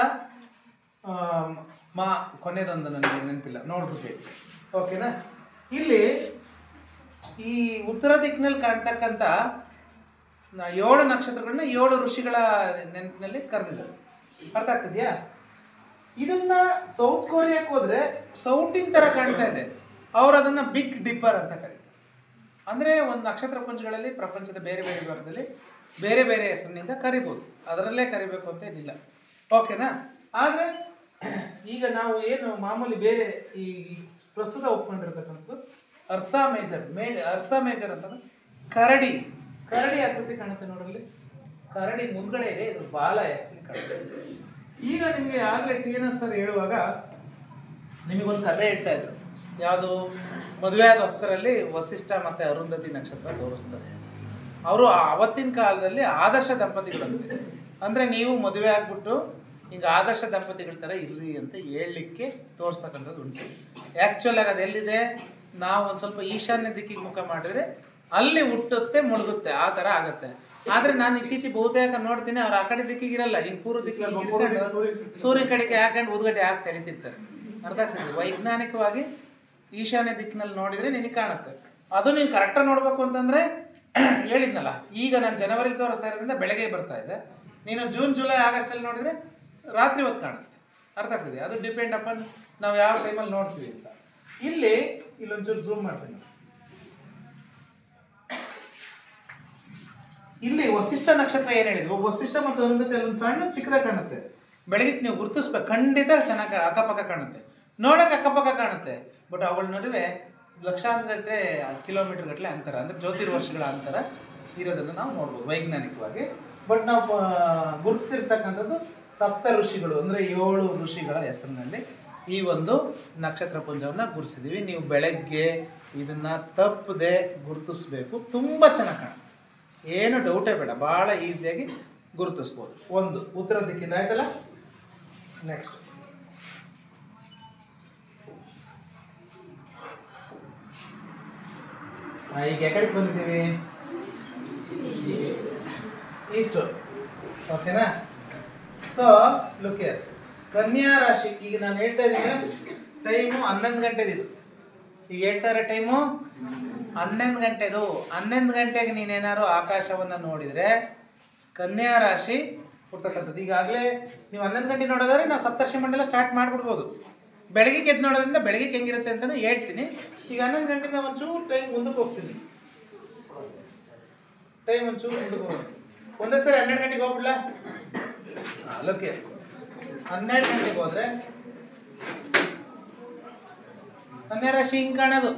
ಕೊನೆದೊಂದು ನನಗೆ ನೆನಪಿಲ್ಲ, ನೋಡ್ಬಿಟ್ಟು. ಓಕೆನಾ? ಇಲ್ಲಿ ಈ ಉತ್ತರ ದಿಕ್ಕಿನಲ್ಲಿ ಕಾಣ್ತಕ್ಕಂಥ 7 ನಕ್ಷತ್ರಗಳನ್ನ 7 ಋಷಿಗಳ ನೆನಪಿನಲ್ಲಿ ಕರೆದಿದ್ದಾರೆ. ಅರ್ಥ ಆಗ್ತಿದೆಯಾ? ಇದನ್ನ ಸೌತ್ ಕೊರಿಯಾಕ್ಕೆ ಹೋದ್ರೆ ಸೌಟಿನ ಥರ ಕಾಣ್ತಾ ಇದೆ. ಅವರು ಅದನ್ನು ಬಿಗ್ ಡಿಪ್ಪರ್ ಅಂತ ಕರೀತಾರೆ. ಅಂದರೆ ಒಂದು ನಕ್ಷತ್ರ ಪುಂಜಗಳಲ್ಲಿ ಪ್ರಪಂಚದ ಬೇರೆ ಬೇರೆ ಭಾಗದಲ್ಲಿ ಬೇರೆ ಬೇರೆ ಹೆಸರಿನಿಂದ ಕರಿಬೋದು, ಅದರಲ್ಲೇ ಕರಿಬೇಕು ಅಂತ ಏನಿಲ್ಲ. ಓಕೆನಾ? ಆದರೆ ಈಗ ನಾವು ಏನು ಮಾಮೂಲಿ ಬೇರೆ ಈ ಪ್ರಸ್ತುತ ಒಪ್ಕೊಂಡಿರ್ತಕ್ಕಂಥದ್ದು ಅರ್ಸಾ ಮೇಜರ್ ಅಂತಂದ್ರೆ ಕರಡಿ ಆಕೃತಿ ಕಾಣುತ್ತೆ ನೋಡ್ರಲ್ಲಿ. ಕರಡಿ ಮುಂದ್ಗಡೆ ಇದೆ, ಇದು ಬಾಲ ಆ್ಯಕ್ಚುಲಿ ಕಾಣುತ್ತೆ. ಈಗ ನಿಮಗೆ ಆಗಲೇ TNR ಸರ್ ಹೇಳುವಾಗ ನಿಮಗೊಂದು ಕಥೆ ಹೇಳ್ತಾ ಇದ್ರು. ಯಾವುದು? ಮದುವೆ ಆದ ಹೊಸದರಲ್ಲಿ ವಸಿಷ್ಠ ಮತ್ತು ಅರುಂಧತಿ ನಕ್ಷತ್ರ ತೋರಿಸ್ತಾರೆ. ಅವರು ಅವತ್ತಿನ ಕಾಲದಲ್ಲಿ ಆದರ್ಶ ದಂಪತಿಗಳಂತೆ. ಅಂದರೆ ನೀವು ಮದುವೆ ಆಗ್ಬಿಟ್ಟು ಹಿಂಗೆ ಆದರ್ಶ ದಂಪತಿಗಳ ಥರ ಇರ್ರಿ ಅಂತ ಹೇಳಲಿಕ್ಕೆ ತೋರಿಸ್ತಕ್ಕಂಥದ್ದು ಉಂಟು. ಆ್ಯಕ್ಚುಲಾಗಿ ಅದು ಎಲ್ಲಿದೆ, ನಾವು ಒಂದು ಸ್ವಲ್ಪ ಈಶಾನ್ಯ ದಿಕ್ಕಿಗೆ ಮುಖ ಮಾಡಿದರೆ ಅಲ್ಲಿ ಹುಟ್ಟುತ್ತೆ ಮುಳುಗುತ್ತೆ, ಆ ಥರ ಆಗುತ್ತೆ. ಆದರೆ ನಾನು ಇತ್ತೀಚೆಗೆ ಬಹುತೇಕ ನೋಡ್ತೀನಿ, ಅವ್ರು ಆ ಕಡೆ ದಿಕ್ಕಿಗೆ ಇರಲ್ಲ, ಈಗ ಪೂರ್ವ ದಿಕ್ಕಿಗೆ ಸೂರ್ಯ ಕಡೆಗೆ ಹಾಕೊಂಡು ಉದ್ಗಡೆ ಹಾಕಿ ಸೆಳಿತಿರ್ತಾರೆ. ಅರ್ಥ ಆಗ್ತದೆ. ವೈಜ್ಞಾನಿಕವಾಗಿ ಈಶಾನ್ಯ ದಿಕ್ಕಿನಲ್ಲಿ ನೋಡಿದರೆ ನಿನಗೆ ಕಾಣುತ್ತೆ. ಅದು ನೀನು ಕರೆಕ್ಟಾಗಿ ನೋಡಬೇಕು ಅಂತಂದರೆ ಹೇಳಿದ್ನಲ್ಲ, ಈಗ ನಾನು ಜನವರಿಲಿ ತೋರಿಸ್ತಾ ಇರೋದ್ರಿಂದ ಬೆಳಗ್ಗೆ ಬರ್ತಾ ಇದೆ. ನೀನು ಜೂನ್ ಜುಲೈ ಆಗಸ್ಟಲ್ಲಿ ನೋಡಿದರೆ ರಾತ್ರಿ ಹೊತ್ತು ಕಾಣುತ್ತೆ. ಅರ್ಥ ಆಗ್ತದೆ. ಅದು ಡಿಪೆಂಡ್ ಅಪಾನ್ ನಾವು ಯಾವ ಟೈಮಲ್ಲಿ ನೋಡ್ತೀವಿ ಅಂತ. ಇಲ್ಲೊಂಚೂರು ಝೂಮ್ ಮಾಡ್ತೀನಿ. ಇಲ್ಲಿ ವಸಿಷ್ಠ ನಕ್ಷತ್ರ ಏನು ಹೇಳಿದ್ವಿ, ವಸಿಷ್ಠ ಮತ್ತು ಅರುಂಧತಿ ಒಂದು ಸಣ್ಣ ಚಿಕ್ಕದಾಗಿ ಕಾಣುತ್ತೆ. ಬೆಳಗ್ಗೆ ನೀವು ಗುರುತಿಸ್ಬೇಕು, ಖಂಡಿತ ಚೆನ್ನಾಗಿ ಅಕ್ಕಪಕ್ಕ ಕಾಣುತ್ತೆ, ನೋಡೋಕೆ ಅಕ್ಕಪಕ್ಕ ಕಾಣುತ್ತೆ. ಬಟ್ ಅವಳ ನಡುವೆ ಲಕ್ಷಾಂತರ ಗಟ್ಟಲೆ ಕಿಲೋಮೀಟರ್ ಗಟ್ಟಲೆ ಅಂತರ, ಅಂದರೆ ಜ್ಯೋತಿರ್ವರ್ಷಗಳ ಅಂತರ ಇರೋದನ್ನು ನಾವು ನೋಡ್ಬೋದು ವೈಜ್ಞಾನಿಕವಾಗಿ. ಬಟ್ ನಾವು ಗುರುತಿಸಿರ್ತಕ್ಕಂಥದ್ದು ಸಪ್ತ ಋಷಿಗಳು, ಅಂದರೆ 7 ಋಷಿಗಳ ಹೆಸರಿನಲ್ಲಿ ಈ ಒಂದು ನಕ್ಷತ್ರ ಪುಂಜವನ್ನು ಗುರುತಿಸಿದ್ದೀವಿ. ನೀವು ಬೆಳಗ್ಗೆ ಇದನ್ನು ತಪ್ಪದೆ ಗುರುತಿಸ್ಬೇಕು, ತುಂಬ ಚೆನ್ನಾಗಿ ಕಾಣುತ್ತೆ, ಏನು ಡೌಟೇ ಬೇಡ, ಭಾಳ ಈಸಿಯಾಗಿ ಗುರುತಿಸ್ಬೋದು. ಒಂದು ಉತ್ತರ ದಿಕ್ಕಿಂದ ಆಯ್ತಲ್ಲ. ನೆಕ್ಸ್ಟ್ ಈಗ ಯಾಕಡೆಗೆ ಬಂದಿದ್ದೀವಿ, ಈಸ್ಟು. ಓಕೆನಾ. ಸೊ ಲುಕ್ ಹಿಯರ್, ಕನ್ಯಾ ರಾಶಿ. ಈಗ ನಾನು ಹೇಳ್ತಾ ಇದ್ದೀನಿ ಟೈಮು 11 ಗಂಟೆದಿದು. ಈಗ ಹೇಳ್ತಾ ಇರೋ ಟೈಮು 11 ಗಂಟೆದು. 11 ಗಂಟೆಗೆ ನೀನೇನಾದ್ರು ಆಕಾಶವನ್ನು ನೋಡಿದರೆ ಕನ್ಯಾ ರಾಶಿ ಕೊಡ್ತಕ್ಕಂಥದ್ದು. ಈಗಾಗಲೇ ನೀವು 11 ಗಂಟೆ ನೋಡೋದಾದ್ರೆ ನಾವು ಸಪ್ತರ್ಷಿ ಮಂಡಲ ಸ್ಟಾರ್ಟ್ ಮಾಡಿಬಿಡ್ಬೋದು. ಬೆಳಗ್ಗೆ ಎದ್ದು ನೋಡೋದ್ರಿಂದ ಬೆಳಗ್ಗೆ ಹೆಂಗಿರುತ್ತೆ ಅಂತಲೂ ಹೇಳ್ತೀನಿ. ಈಗ 11 ಗಂಟೆಯಿಂದ ಒಂಚೂರು ಟೈಮ್ ಮುಂದಕ್ಕೆ ಹೋಗ್ತೀನಿ. ಟೈಮ್ ಒಂಚೂರು ಮುಂದಕ್ಕೆ ಹೋಗ್ತೀನಿ. ಒಂದೇ ಸರಿ 12 ಗಂಟೆಗೆ ಹೋಗ್ಬಿಡ್ಲಾ? ಅಲ್ಲೋಕೆ 12 ಗಂಟೆಗೆ ಹೋದರೆ ಕನ್ಯಾ ರಾಶಿ ಹಿಂಗೆ ಕಾಣೋದು,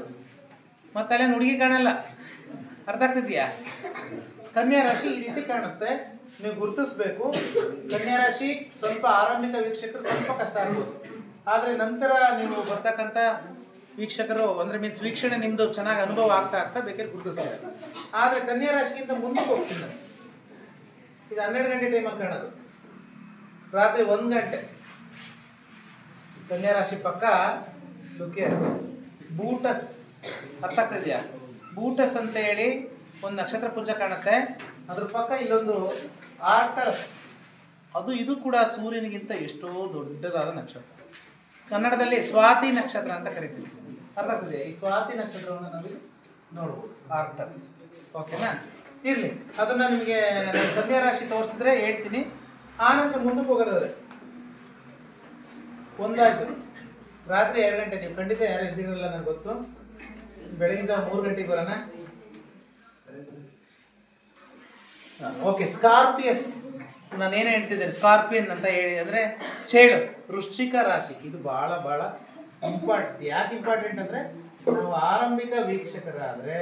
ಮತ್ತು ಅಲ್ಲೇನು ಹುಡುಗಿ ಕಾಣಲ್ಲ. ಅರ್ಥ ಆಗ್ತಿದೆಯಾ? ಕನ್ಯಾ ರಾಶಿ ಈ ರೀತಿ ಕಾಣುತ್ತೆ, ನೀವು ಗುರುತಿಸ್ಬೇಕು. ಕನ್ಯಾ ರಾಶಿ ಸ್ವಲ್ಪ ಆರಂಭಿಕ ವೀಕ್ಷಕರು ಸ್ವಲ್ಪ ಕಷ್ಟ ಆಗ್ಬೋದು, ಆದರೆ ನಂತರ ನೀವು ಬರ್ತಕ್ಕಂಥ ವೀಕ್ಷಕರು ಅಂದರೆ ಮೀನ್ಸ್ ವೀಕ್ಷಣೆ ನಿಮ್ಮದು ಚೆನ್ನಾಗಿ ಅನುಭವ ಆಗ್ತಾ ಆಗ್ತಾ ಬೇಕಾದ್ರೆ ಗುರುತಿಸ್ತಾರೆ. ಆದರೆ ಕನ್ಯಾ ರಾಶಿಗಿಂತ ಮುಂದಕ್ಕೆ ಹೋಗ್ತೀನಿ. ಇದು 12 ಗಂಟೆ ಟೈಮಲ್ಲಿ ಕಾಣೋದು, ರಾತ್ರಿ 1 ಗಂಟೆ. ಕನ್ಯಾ ರಾಶಿ ಪಕ್ಕ ಲುಕಿಯರ್ ಬೂಟಸ್, ಅರ್ಥ ಆಗ್ತಿದೆಯಾ? ಬೂಟಸ್ ಅಂತ ಹೇಳಿ ಒಂದು ನಕ್ಷತ್ರ ಪುಂಜ ಕಾಣುತ್ತೆ. ಅದ್ರ ಪಕ್ಕ ಇಲ್ಲೊಂದು ಆರ್ಟಸ್, ಇದು ಕೂಡ ಸೂರ್ಯನಿಗಿಂತ ಎಷ್ಟೋ ದೊಡ್ಡದಾದ ನಕ್ಷತ್ರ. ಕನ್ನಡದಲ್ಲಿ ಸ್ವಾತಿ ನಕ್ಷತ್ರ ಅಂತ ಕರಿತೀವಿ. ಅರ್ಥ ಆಗ್ತದೆ? ಈ ಸ್ವಾತಿ ನಕ್ಷತ್ರವನ್ನು ನಾವಿಲ್ಲಿ ನೋಡ್ಬೋದು, ಆರ್ಟಸ್. ಓಕೆನಾ? ಇರಲಿ, ಅದನ್ನು ನಿಮಗೆ ಕನ್ಯಾ ರಾಶಿ ತೋರಿಸಿದ್ರೆ ಹೇಳ್ತೀನಿ. ಆನಂತರ ಮುಂದಕ್ಕೆ ಹೋಗೋದಾದ್ರೆ ಒಂದಾಯ್ತು, ರಾತ್ರಿ 2 ಗಂಟೆ. ನೀವು ಖಂಡಿತ ಯಾರು ಎದ್ದಿರಲ್ಲ ನನಗೆ ಗೊತ್ತು. ಬೆಳಗಿನ ಜಾವ 3 ಗಂಟೆಗೆ ಬರೋಣ. ಓಕೆ, ಸ್ಕಾರ್ಪಿಯಸ್. ನಾನೇನು ಹೇಳ್ತಿದ್ದೇನೆ, ಸ್ಕಾರ್ಪಿಯನ್ ಅಂತ ಹೇಳಿ ಅಂದರೆ ಚೇಳು, ವೃಶ್ಚಿಕ ರಾಶಿ. ಇದು ಭಾಳ ಭಾಳ ಇಂಪಾರ್ಟೆಂಟ್. ಯಾಕೆ ಇಂಪಾರ್ಟೆಂಟ್ ಅಂದರೆ ನಾವು ಆರಂಭಿಕ ವೀಕ್ಷಕರಾದರೆ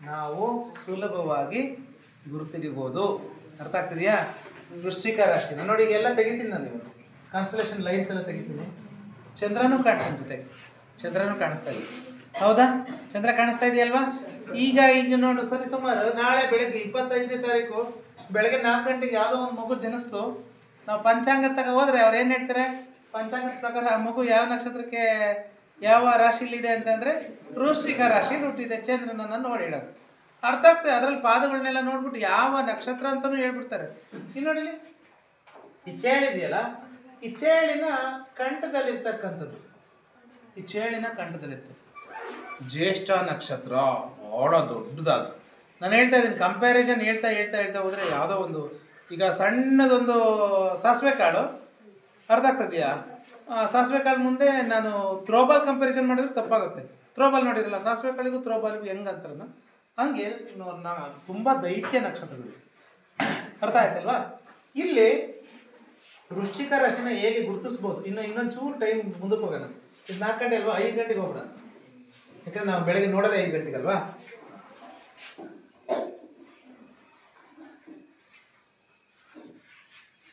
ನಾವು ಸುಲಭವಾಗಿ ಗುರುತಿಡಿಬೋದು. ಅರ್ಥ ಆಗ್ತಿದೆಯಾ? ವೃಶ್ಚಿಕ ರಾಶಿ ನೋಡಿ, ಈಗೆಲ್ಲ ತೆಗಿತೀನಿ ನಾನು. ಇವಾಗ ಕಾನ್ಸ್ಟಲೇಷನ್ ಲೈನ್ಸ್ ಎಲ್ಲ ತೆಗಿತೀನಿ. ಚಂದ್ರನೂ ಕಾಣಿಸ್ತಾನೆ, ಜೊತೆಗೆ ಚಂದ್ರನೂ ಕಾಣಿಸ್ತಾ ಇದೆ. ಹೌದಾ? ಚಂದ್ರ ಕಾಣಿಸ್ತಾ ಇದೆಯಲ್ವಾ? ಈಗ ನೋಡು, ಸರಿ ಸುಮಾರು ನಾಳೆ ಬೆಳಗ್ಗೆ 25ನೇ ತಾರೀಕು ಬೆಳಗ್ಗೆ 4 ಗಂಟೆಗೆ ಯಾವುದೋ ಒಂದು ಮಗು ಜನಿಸ್ತು. ನಾವು ಪಂಚಾಂಗ ತಗ ಹೋದ್ರೆ ಅವ್ರು ಏನು ಹೇಳ್ತಾರೆ, ಪಂಚಾಂಗದ ಪ್ರಕಾರ ಆ ಮಗು ಯಾವ ನಕ್ಷತ್ರಕ್ಕೆ ಯಾವ ರಾಶಿಲಿದೆ ಅಂತಂದರೆ ವೃಶ್ಚಿಕ ರಾಶಿಲಿ ಹುಟ್ಟಿದೆ, ಚಂದ್ರನನ್ನು ನೋಡಿ ಹೇಳೋದು. ಅರ್ಥ ಆಗ್ತದೆ. ಅದರಲ್ಲಿ ಪಾದಗಳನ್ನೆಲ್ಲ ನೋಡ್ಬಿಟ್ಟು ಯಾವ ನಕ್ಷತ್ರ ಅಂತಲೂ ಹೇಳ್ಬಿಡ್ತಾರೆ. ಇಲ್ಲಿ ನೋಡಿ, ಈ ಚೇಳಿದೆಯಲ್ಲ, ಈ ಚೇಳಿನ ಕಂಠದಲ್ಲಿರ್ತಕ್ಕಂಥದ್ದು, ಈ ಚೇಳಿನ ಕಂಠದಲ್ಲಿರ್ತದೆ ಜ್ಯೇಷ್ಠ ನಕ್ಷತ್ರ, ಭಾಳ ದೊಡ್ಡದಾದ. ನಾನು ಹೇಳ್ತಾ ಇದ್ದೀನಿ, ಕಂಪ್ಯಾರಿಸನ್ ಹೇಳ್ತಾ ಹೋದರೆ ಯಾವುದೋ ಒಂದು, ಈಗ ಸಣ್ಣದೊಂದು ಸಾಸಿವೆ ಕಾಳು, ಅರ್ಥ ಆಗ್ತದೆಯಾ? ಸಾಸಿವೆ ಕಾಳು ಮುಂದೆ ನಾನು ಥ್ರೋಬಾಲ್ ಕಂಪ್ಯಾರಿಸನ್ ಮಾಡಿದ್ರೆ ತಪ್ಪಾಗುತ್ತೆ. ಥ್ರೋಬಾಲ್ ನೋಡಿರಲ್ಲ, ಸಾಸಿವೆ ಕಾಳಿಗೂ ಥ್ರೋಬಾಲ್ಗೂ ಹೆಂಗೆ ಅಂತಾರಲ್ಲ, ಹಂಗೆ ತುಂಬ ದೈತ್ಯ ನಕ್ಷತ್ರಗಳು. ಅರ್ಥ ಆಯ್ತಲ್ವಾ? ಇಲ್ಲಿ ವೃಶ್ಚಿಕ ರಾಶಿನ ಹೇಗೆ ಗುರುತಿಸ್ಬೋದು, ಇನ್ನೊಂದು ಚೂರು ಟೈಮ್ ಮುಂದಕ್ಕೆ ಹೋಗೋಣ. ಇದು 4 ಗಂಟೆ ಅಲ್ವಾ, 5 ಗಂಟೆಗೆ ಹೋಗೋಣ. ಯಾಕಂದ್ರೆ ನಾವು ಬೆಳಗ್ಗೆ ನೋಡೋದೇ 5 ಗಂಟೆಗಲ್ವಾ.